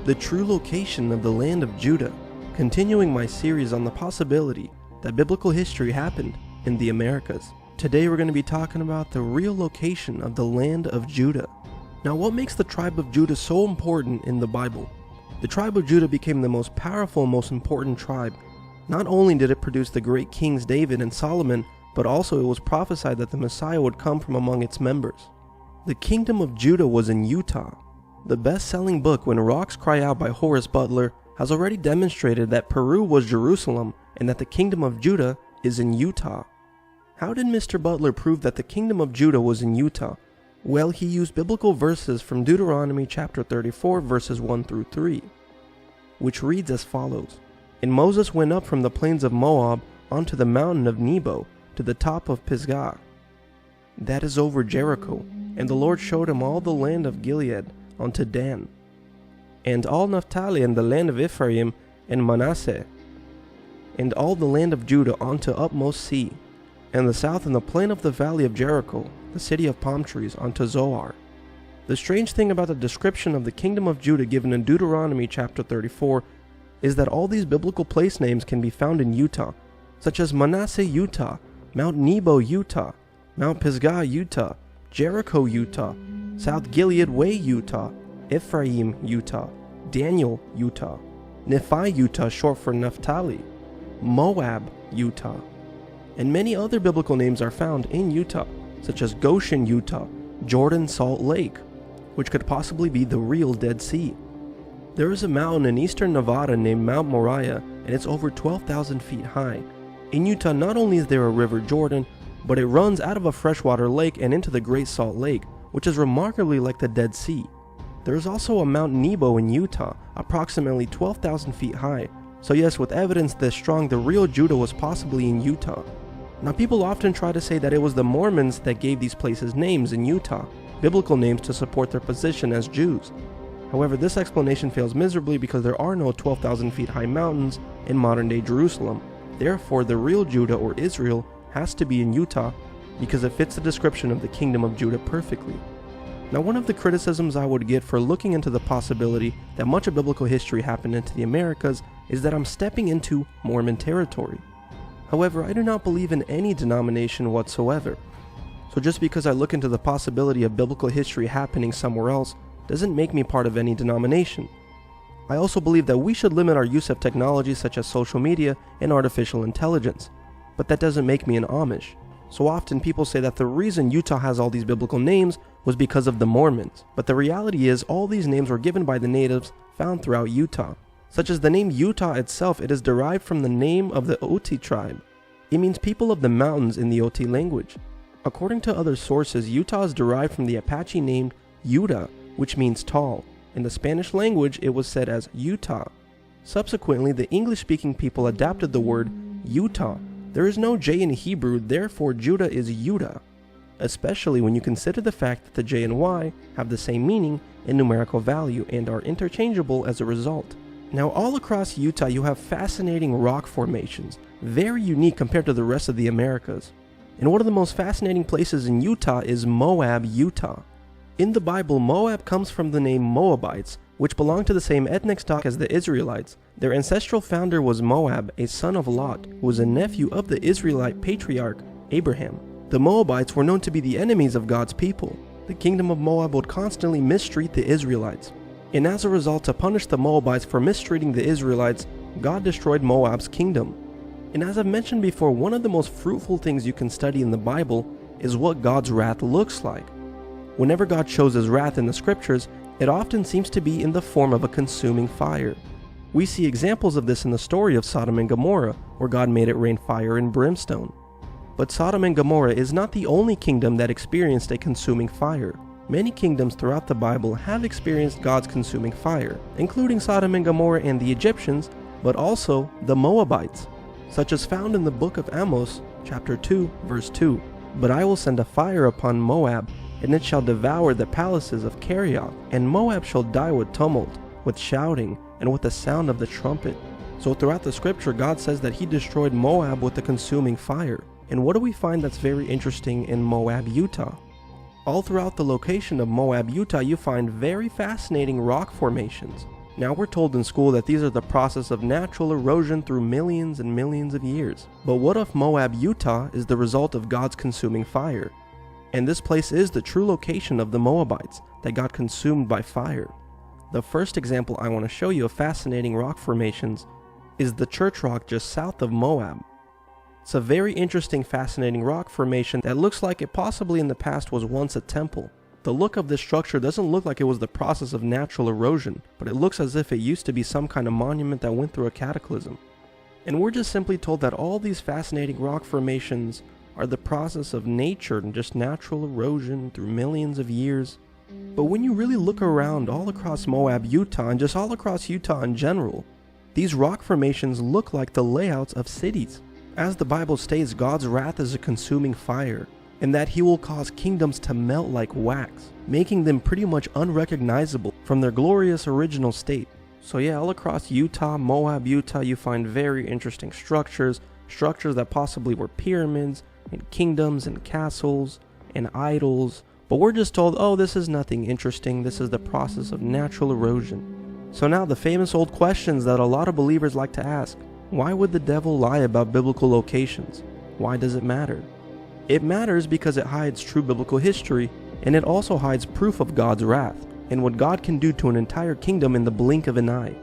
K: The true location of the land of Judah, continuing my series on the possibility that biblical history happened in the Americas. Today we're going to be talking about the real location of the land of Judah. Now, what makes the tribe of Judah so important in the Bible? The tribe of Judah became the most powerful and most important tribe. Not only did it produce the great kings David and Solomon, but also it was prophesied that the Messiah would come from among its members. The kingdom of Judah was in Utah. The best-selling book When Rocks Cry Out by Horace Butler has already demonstrated that Peru was Jerusalem and that the kingdom of Judah is in Utah. How did Mr. Butler prove that the kingdom of Judah was in Utah? Well, he used biblical verses from Deuteronomy chapter 34 verses 1 through 3, which reads as follows. And Moses went up from the plains of Moab onto the mountain of Nebo to the top of Pisgah. That is over Jericho, and the Lord showed him all the land of Gilead unto Dan, and all Naphtali and the land of Ephraim and Manasseh, and all the land of Judah unto utmost sea, and the south and the plain of the valley of Jericho, the city of palm trees, unto Zoar. The strange thing about the description of the kingdom of Judah given in Deuteronomy chapter 34 is that all these biblical place names can be found in Utah, such as Manasseh, Utah, Mount Nebo, Utah, Mount Pisgah, Utah, Jericho, Utah, South Gilead Way, Utah, Ephraim, Utah, Daniel, Utah, Nephi, Utah, short for Naphtali, Moab, Utah, and many other biblical names are found in Utah, such as Goshen, Utah, Jordan, Salt Lake, which could possibly be the real Dead Sea. There is a mountain in eastern Nevada named Mount Moriah, and it's over 12,000 feet high. In Utah, not only is there a river Jordan, but it runs out of a freshwater lake and into the Great Salt Lake, which is remarkably like the Dead Sea. There is also a Mount Nebo in Utah, approximately 12,000 feet high. So yes, with evidence this strong, the real Judah was possibly in Utah. Now, people often try to say that it was the Mormons that gave these places names in Utah, biblical names to support their position as Jews. However, this explanation fails miserably because there are no 12,000 feet high mountains in modern-day Jerusalem. Therefore, the real Judah or Israel has to be in Utah because it fits the description of the kingdom of Judah perfectly. Now, one of the criticisms I would get for looking into the possibility that much of biblical history happened into the Americas is that I'm stepping into Mormon territory. However, I do not believe in any denomination whatsoever. So just because I look into the possibility of biblical history happening somewhere else doesn't make me part of any denomination. I also believe that we should limit our use of technology such as social media and artificial intelligence, but that doesn't make me an Amish. So often people say that the reason Utah has all these biblical names was because of the Mormons, but the reality is all these names were given by the natives found throughout Utah, Such as the name Utah itself, it is derived from the name of the Oti tribe. It means people of the mountains in the Oti language. According to other sources, Utah is derived from the Apache name Yuta, which means tall. In the Spanish language, it was said as Utah. Subsequently, the English-speaking people adapted the word Utah. There is no J in Hebrew, therefore Judah is Yuda, especially when you consider the fact that the J and Y have the same meaning and numerical value and are interchangeable as a result. Now, all across Utah you have fascinating rock formations, very unique compared to the rest of the Americas. And one of the most fascinating places in Utah is Moab, Utah. In the Bible, Moab comes from the name Moabites, which belong to the same ethnic stock as the Israelites. Their ancestral founder was Moab, a son of Lot, who was a nephew of the Israelite patriarch Abraham. The Moabites were known to be the enemies of God's people. The kingdom of Moab would constantly mistreat the Israelites. And as a result, to punish the Moabites for mistreating the Israelites, God destroyed Moab's kingdom. And as I've mentioned before, one of the most fruitful things you can study in the Bible is what God's wrath looks like. Whenever God shows his wrath in the scriptures, it often seems to be in the form of a consuming fire. We see examples of this in the story of Sodom and Gomorrah, where God made it rain fire and brimstone. But Sodom and Gomorrah is not the only kingdom that experienced a consuming fire. Many kingdoms throughout the Bible have experienced God's consuming fire, including Sodom and Gomorrah and the Egyptians, but also the Moabites, such as found in the book of Amos, chapter 2, verse 2. But I will send a fire upon Moab, and it shall devour the palaces of Kerioth, and Moab shall die with tumult, with shouting, and with the sound of the trumpet. So throughout the scripture, God says that he destroyed Moab with the consuming fire. And what do we find that's very interesting in Moab, Utah? All throughout the location of Moab, Utah, you find very fascinating rock formations. Now we're told in school that these are the process of natural erosion through millions and millions of years. But what if Moab, Utah is the result of God's consuming fire? And this place is the true location of the Moabites that got consumed by fire. The first example I want to show you of fascinating rock formations is the church rock just south of Moab. It's a very interesting, fascinating rock formation that looks like it possibly in the past was once a temple. The look of this structure doesn't look like it was the process of natural erosion, but it looks as if it used to be some kind of monument that went through a cataclysm. And we're just simply told that all these fascinating rock formations are the process of nature and just natural erosion through millions of years. But when you really look around all across Moab, Utah, and just all across Utah in general, these rock formations look like the layouts of cities. As the Bible states, God's wrath is a consuming fire, and that he will cause kingdoms to melt like wax, making them pretty much unrecognizable from their glorious original state. So yeah, all across Utah, Moab, Utah, you find very interesting structures that possibly were pyramids, and kingdoms, and castles, and idols. But we're just told, oh, this is nothing interesting, this is the process of natural erosion. So now the famous old questions that a lot of believers like to ask. Why would the devil lie about biblical locations? Why does it matter? It matters because it hides true biblical history, and it also hides proof of God's wrath, and what God can do to an entire kingdom in the blink of an eye.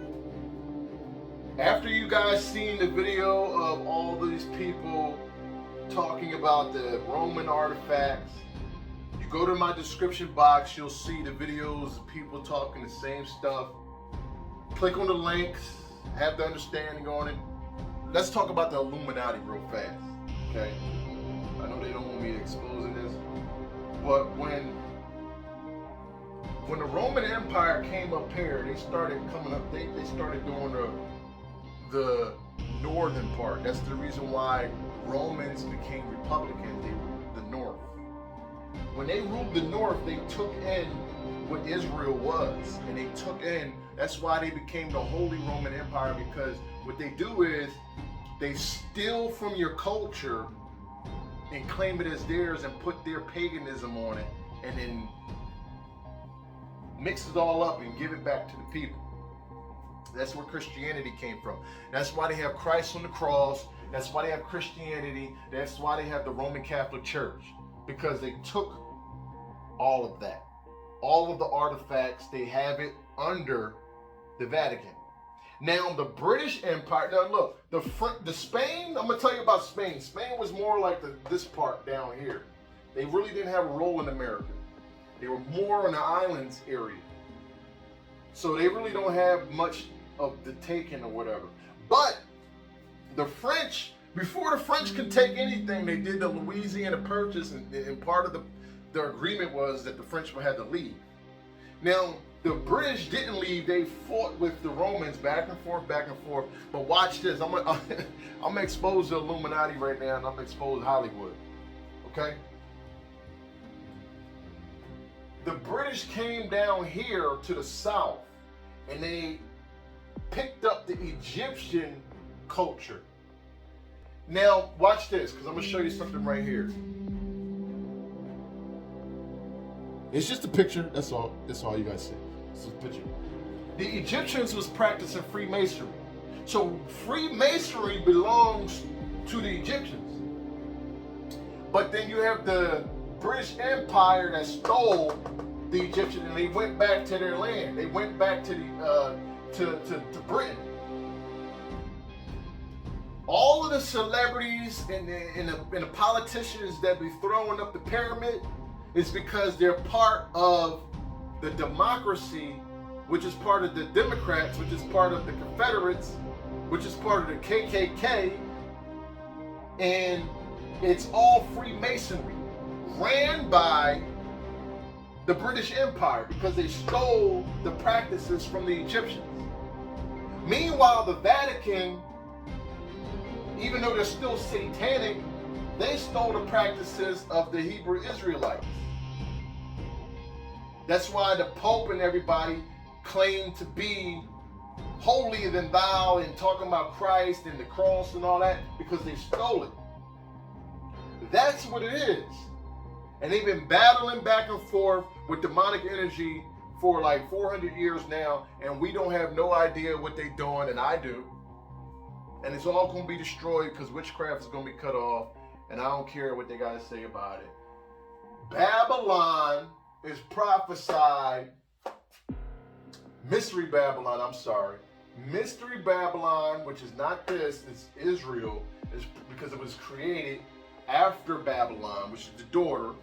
A: After you guys seen the video of all these people talking about the Roman artifacts, you go to my description box, you'll see the videos of people talking the same stuff. Click on the links, have the understanding on it. Let's talk about the Illuminati real fast, okay? I know they don't want me exposing this, but when the Roman Empire came up here, they started coming up, they started doing the northern part. That's the reason why Romans became Republicans. They ruled the north. When they ruled the north, they took in what Israel was, and they took in, that's why they became the Holy Roman Empire, because what they do is they steal from your culture and claim it as theirs and put their paganism on it, and then mix it all up and give it back to the people. That's where Christianity came from. That's why they have Christ on the cross. That's why they have Christianity. That's why they have the Roman Catholic Church, because they took all of that. All of the artifacts, they have it under the Vatican. Now the British Empire, now look, the Spain, I'm gonna tell you about Spain. Spain was more like this part down here. They really didn't have a role in America. They were more in the islands area. So they really don't have much of the taking or whatever. But the French, before the French could take anything, they did the Louisiana Purchase, and part of the agreement was that the French would have to leave. Now, the British didn't leave. They fought with the Romans back and forth. But watch this. I'm gonna expose the Illuminati right now, and I'm gonna expose Hollywood. Okay? The British came down here to the south, and they picked up the Egyptian culture. Now, watch this, because I'm gonna show you something right here. It's just a picture. That's all. That's all you guys see. It's a picture. The Egyptians was practicing Freemasonry. So Freemasonry belongs to the Egyptians. But then you have the British Empire that stole the Egyptians, and they went back to their land. They went back to to Britain. All of the celebrities and the politicians that be throwing up the pyramid is because they're part of the democracy, which is part of the Democrats, which is part of the Confederates, which is part of the KKK, and it's all Freemasonry, ran by the British Empire because they stole the practices from the Egyptians. Meanwhile, the Vatican, even though they're still satanic, they stole the practices of the Hebrew Israelites. That's why the Pope and everybody claim to be holier than thou and talking about Christ and the cross and all that, because they stole it. That's what it is. And they've been battling back and forth with demonic energy for like 400 years now, and we don't have no idea what they're doing, and I do. And it's all going to be destroyed because witchcraft is going to be cut off, and I don't care what they got to say about it. Babylon is prophesied, Mystery Babylon, I'm sorry. Mystery Babylon, which is not this, it's Israel, is because it was created after Babylon, which is the daughter.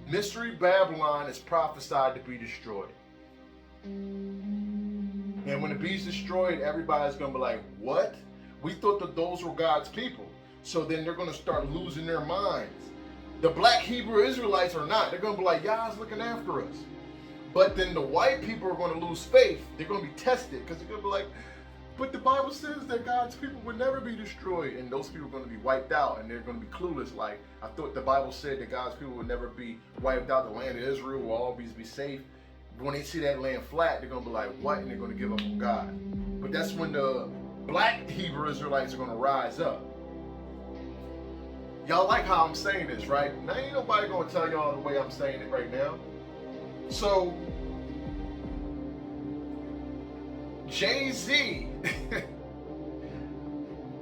A: Mystery Babylon is prophesied to be destroyed. And when the beast destroyed, everybody's going to be like, what? We thought that those were God's people. So then they're going to start losing their minds. The black Hebrew Israelites are not. They're going to be like, Yah's looking after us. But then the white people are going to lose faith. They're going to be tested because they're going to be like, but the Bible says that God's people would never be destroyed. And those people are going to be wiped out, and they're going to be clueless. Like, I thought the Bible said that God's people would never be wiped out. The land of Israel will always be safe. When they see that land flat, they're going to be like, what? And they're going to give up on God. But that's when the black Hebrew Israelites are going to rise up. Y'all like how I'm saying this, right? Now ain't nobody going to tell y'all the way I'm saying it right now. So, Jay-Z,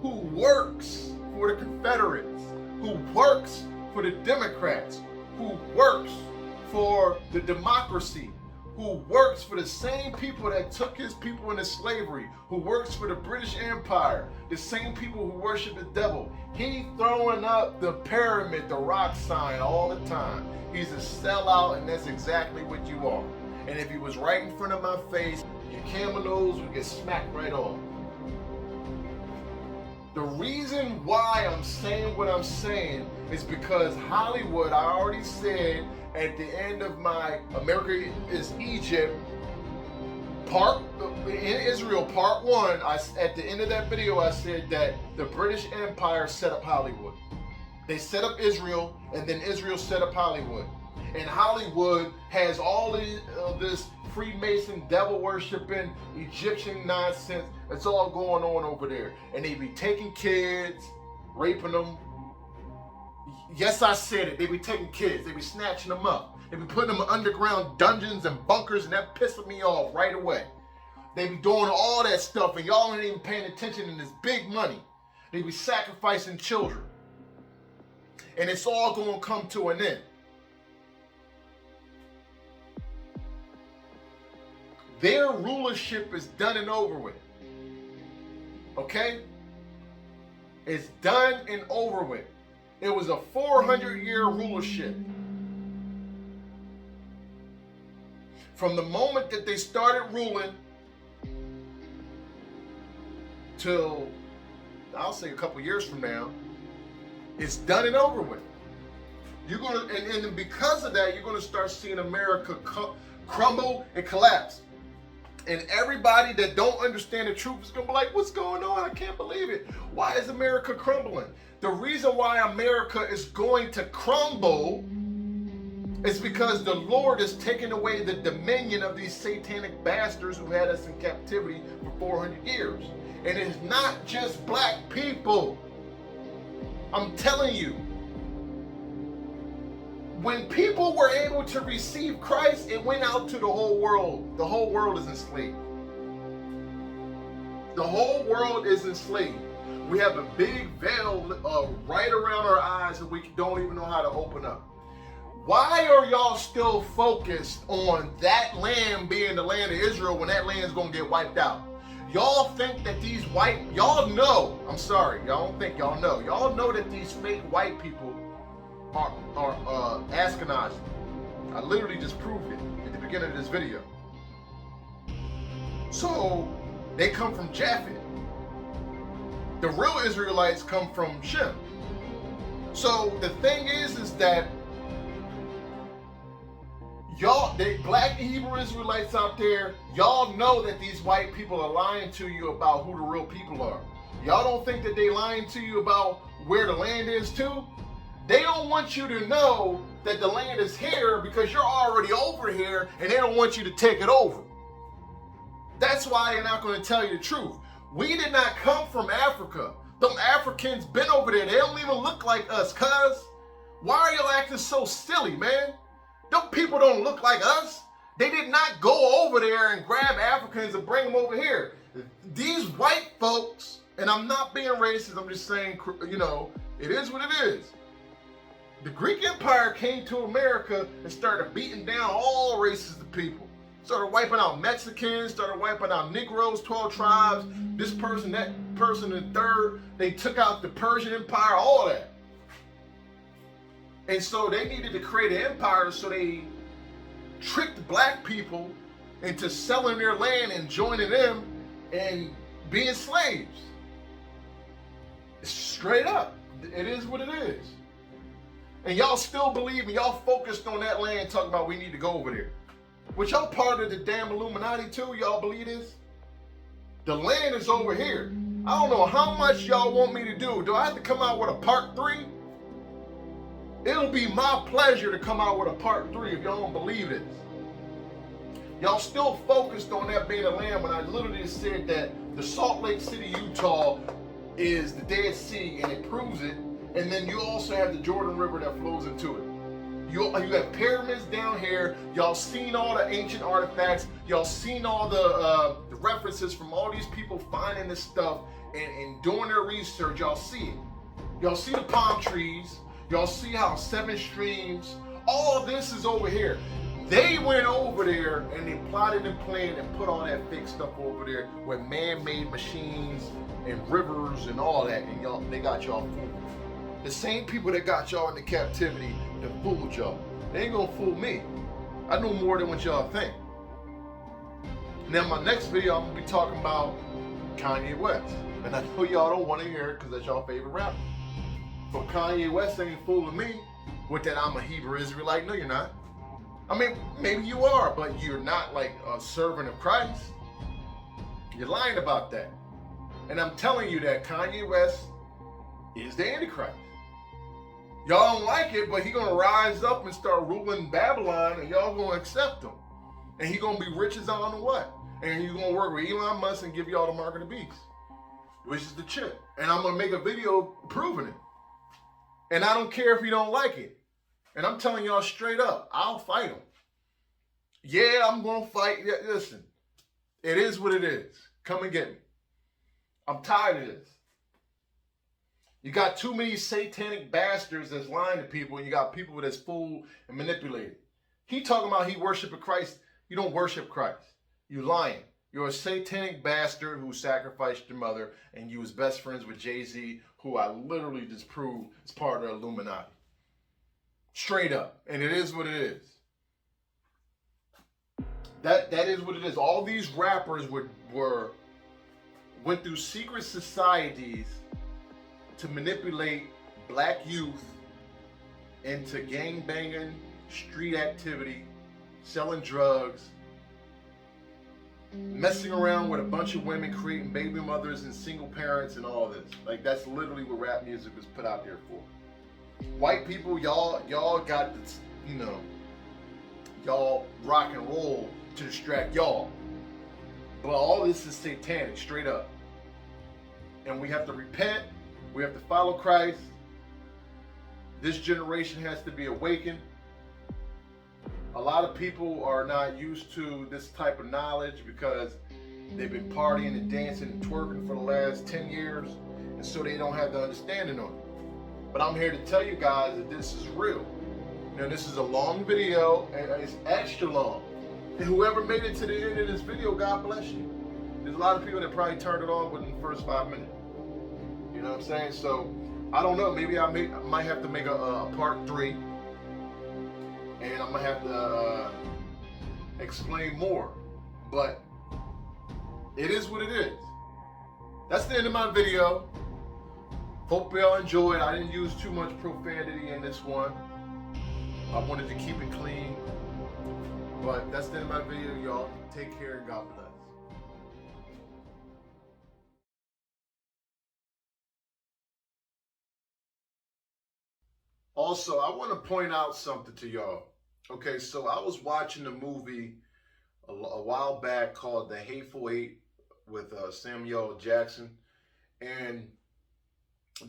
A: who works for the Confederates, who works for the Democrats, who works for the democracy, who works for the same people that took his people into slavery, who works for the British Empire, the same people who worship the devil. He throwing up the pyramid, the rock sign all the time. He's a sellout, and that's exactly what you are. And if he was right in front of my face, your camel nose would get smacked right off. The reason why I'm saying what I'm saying is because Hollywood, I already said at the end of my America is Egypt in Israel part 1, at the end of that video I said that the British Empire set up Hollywood. They set up Israel, and then Israel set up Hollywood. And Hollywood has all this Freemason, devil worshiping, Egyptian nonsense. It's all going on over there. And they be taking kids, raping them. Yes, I said it. They be taking kids. They be snatching them up. They be putting them in underground dungeons and bunkers, and that pissing me off right away. They be doing all that stuff, and y'all ain't even paying attention, and it's big money. They be sacrificing children. And it's all going to come to an end. Their rulership is done and over with. Okay? It's done and over with. It was a 400-year rulership. from the moment that they started ruling till, I'll say a couple years from now, it's done and over with. You're gonna, and because of that, you're gonna start seeing America crumble and collapse. And everybody that don't understand the truth is gonna be like, what's going on? I can't believe it. Why is America crumbling? The reason why America is going to crumble is because the Lord is taking away the dominion of these satanic bastards who had us in captivity for 400 years. And it's not just black people. I'm telling you, when people were able to receive Christ, it went out to the whole world. The whole world is enslaved. The whole world is enslaved. We have a big veil right around our eyes and we don't even know how to open up. Why are y'all still focused on that land being the land of Israel when that land is going to get wiped out? Y'all think that these y'all know, I'm sorry, y'all don't think, y'all know that these fake white people are Ashkenazi. I literally just proved it at the beginning of this video. So they come from Japheth. The real Israelites come from Shem. So the thing is that y'all, black Hebrew Israelites out there, y'all know that these white people are lying to you about who the real people are. Y'all don't think that they lying to you about where the land is too? They don't want you to know that the land is here because you're already over here and they don't want you to take it over. That's why they're not going to tell you the truth. We did not come from Africa. Them Africans been over there. They don't even look like us, cuz. Why are y'all acting so silly, man? Them people don't look like us. They did not go over there and grab Africans and bring them over here. These white folks, and I'm not being racist, I'm just saying, you know, it is what it is. The Greek Empire came to America and started beating down all races of people. Started wiping out Mexicans, started wiping out Negroes, 12 tribes, this person, that person, and third. They took out the Persian Empire, all that. And so they needed to create an empire, so they tricked black people into selling their land and joining them and being slaves. Straight up. It is what it is. And y'all still believe and y'all focused on that land talking about we need to go over there. Which y'all part of the damn Illuminati too? Y'all believe this? The land is over here. I don't know how much y'all want me to do. Do I have to come out with a part 3? It'll be my pleasure to come out with a part 3 if y'all don't believe this. Y'all still focused on that being a land when I literally said that the Salt Lake City, Utah is the Dead Sea and it proves it. And then you also have the Jordan River that flows into it. You have pyramids down here. Y'all seen all the ancient artifacts. Y'all seen all the references from all these people finding this stuff and doing their research. Y'all see it. Y'all see the palm trees. Y'all see how 7 streams. All of this is over here. They went over there and they plotted and planned and put all that fake stuff over there with man-made machines and rivers and all that. And y'all, they got y'all fooled. The same people that got y'all into captivity that fooled y'all. They ain't gonna fool me. I know more than what y'all think. Now my next video, I'm gonna be talking about Kanye West. And I know y'all don't wanna hear it because that's y'all favorite rapper. But Kanye West ain't fooling me with that I'm a Hebrew Israelite. No, you're not. I mean, maybe you are, but you're not like a servant of Christ. You're lying about that. And I'm telling you that Kanye West is the Antichrist. Y'all don't like it, but he gonna rise up and start ruling Babylon and y'all gonna accept him. And he gonna be rich as I don't know what. And you gonna work with Elon Musk and give y'all the mark of the beast, which is the chip. And I'm gonna make a video proving it. And I don't care if you don't like it. And I'm telling y'all straight up, I'll fight him. Yeah, I'm gonna fight. Yeah, listen, it is what it is. Come and get me. I'm tired of this. You got too many satanic bastards that's lying to people, and you got people that's fooled and manipulated. He talking about he worshiping Christ. You don't worship Christ. You lying. You're a satanic bastard who sacrificed your mother, and you was best friends with Jay-Z, who I literally just proved is part of the Illuminati. Straight up. And it is what it is. That is what it is. All these rappers went through secret societies to manipulate black youth into gang banging, street activity, selling drugs, messing around with a bunch of women, creating baby mothers and single parents and all this. Like, that's literally what rap music was put out there for. White people, y'all got this, you know, y'all rock and roll to distract y'all. But all this is satanic, straight up. And we have to repent. We have to follow Christ. This generation has to be awakened. A lot of people are not used to this type of knowledge because they've been partying and dancing and twerking for the last 10 years, and so they don't have the understanding on it. But I'm here to tell you guys that this is real. You know, this is a long video, and it's extra long. And whoever made it to the end of this video, God bless you. There's a lot of people that probably turned it off within the first 5 minutes. You know what I'm saying? So, I don't know. Maybe I might have to make a part 3. And I'm going to have to explain more. But it is what it is. That's the end of my video. Hope y'all enjoyed. I didn't use too much profanity in this one. I wanted to keep it clean. But that's the end of my video, y'all. Take care and God bless. Also, I want to point out something to y'all. Okay, so I was watching a movie a while back called The Hateful Eight with Samuel Jackson, and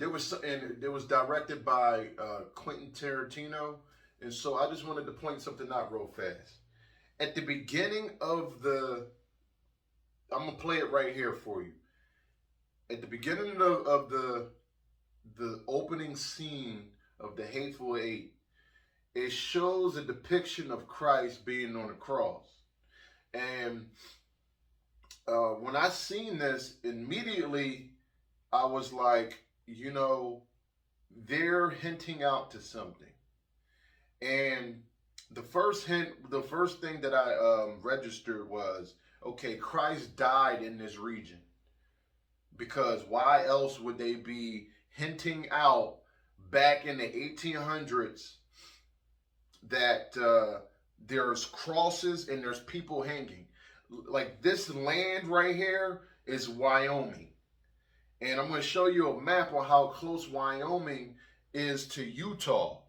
A: it was directed by Quentin Tarantino, and so I just wanted to point something out real fast. At the beginning of I'm gonna play it right here for you. At the beginning of the opening scene of The Hateful Eight, it shows a depiction of Christ being on the cross. And when I seen this, immediately I was like, you know, they're hinting out to something. And the first thing that I registered was, okay, Christ died in this region. Because why else would they be hinting out back in the 1800s that there's crosses and there's people hanging? Like, this land right here is Wyoming. And I'm going to show you a map on how close Wyoming is to Utah.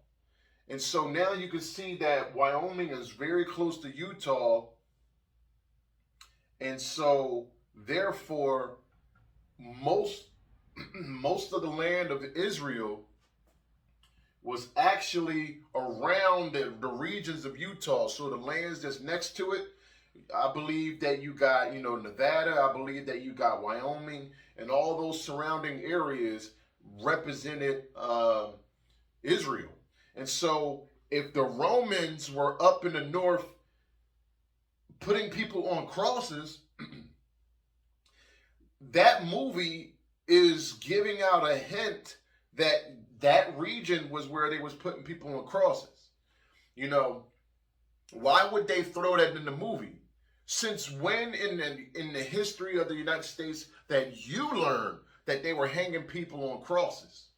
A: And so now you can see that Wyoming is very close to Utah. And so therefore, most of the land of Israel was actually around the regions of Utah. So the lands that's next to it, I believe that you got, you know, Nevada, I believe that you got Wyoming, and all those surrounding areas represented Israel. And so if the Romans were up in the north putting people on crosses, that movie is giving out a hint that that region was where they was putting people on crosses. You know, why would they throw that in the movie? Since when in the history of the United States that you learned that they were hanging people on crosses?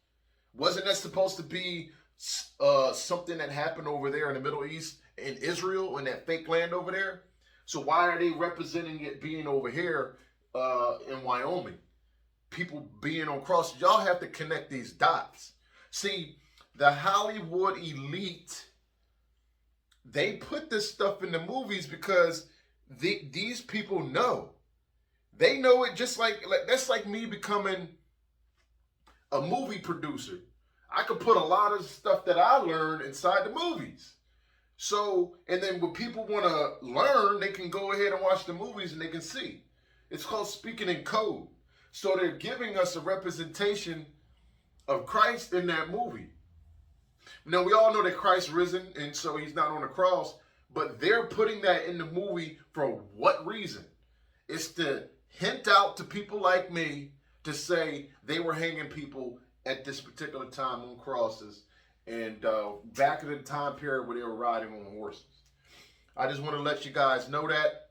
A: Wasn't that supposed to be something that happened over there in the Middle East, in Israel, in that fake land over there? So why are they representing it being over here in Wyoming? People being on crosses. Y'all have to connect these dots. See, the Hollywood elite, they put this stuff in the movies because these people know. They know it just like that's like me becoming a movie producer. I could put a lot of stuff that I learned inside the movies. So, and then when people want to learn, they can go ahead and watch the movies and they can see. It's called speaking in code. So they're giving us a representation of Christ in that movie. Now, we all know that Christ risen, and so he's not on the cross, but they're putting that in the movie for what reason? It's to hint out to people like me to say they were hanging people at this particular time on crosses, and back in the time period where they were riding on horses. I just want to let you guys know that.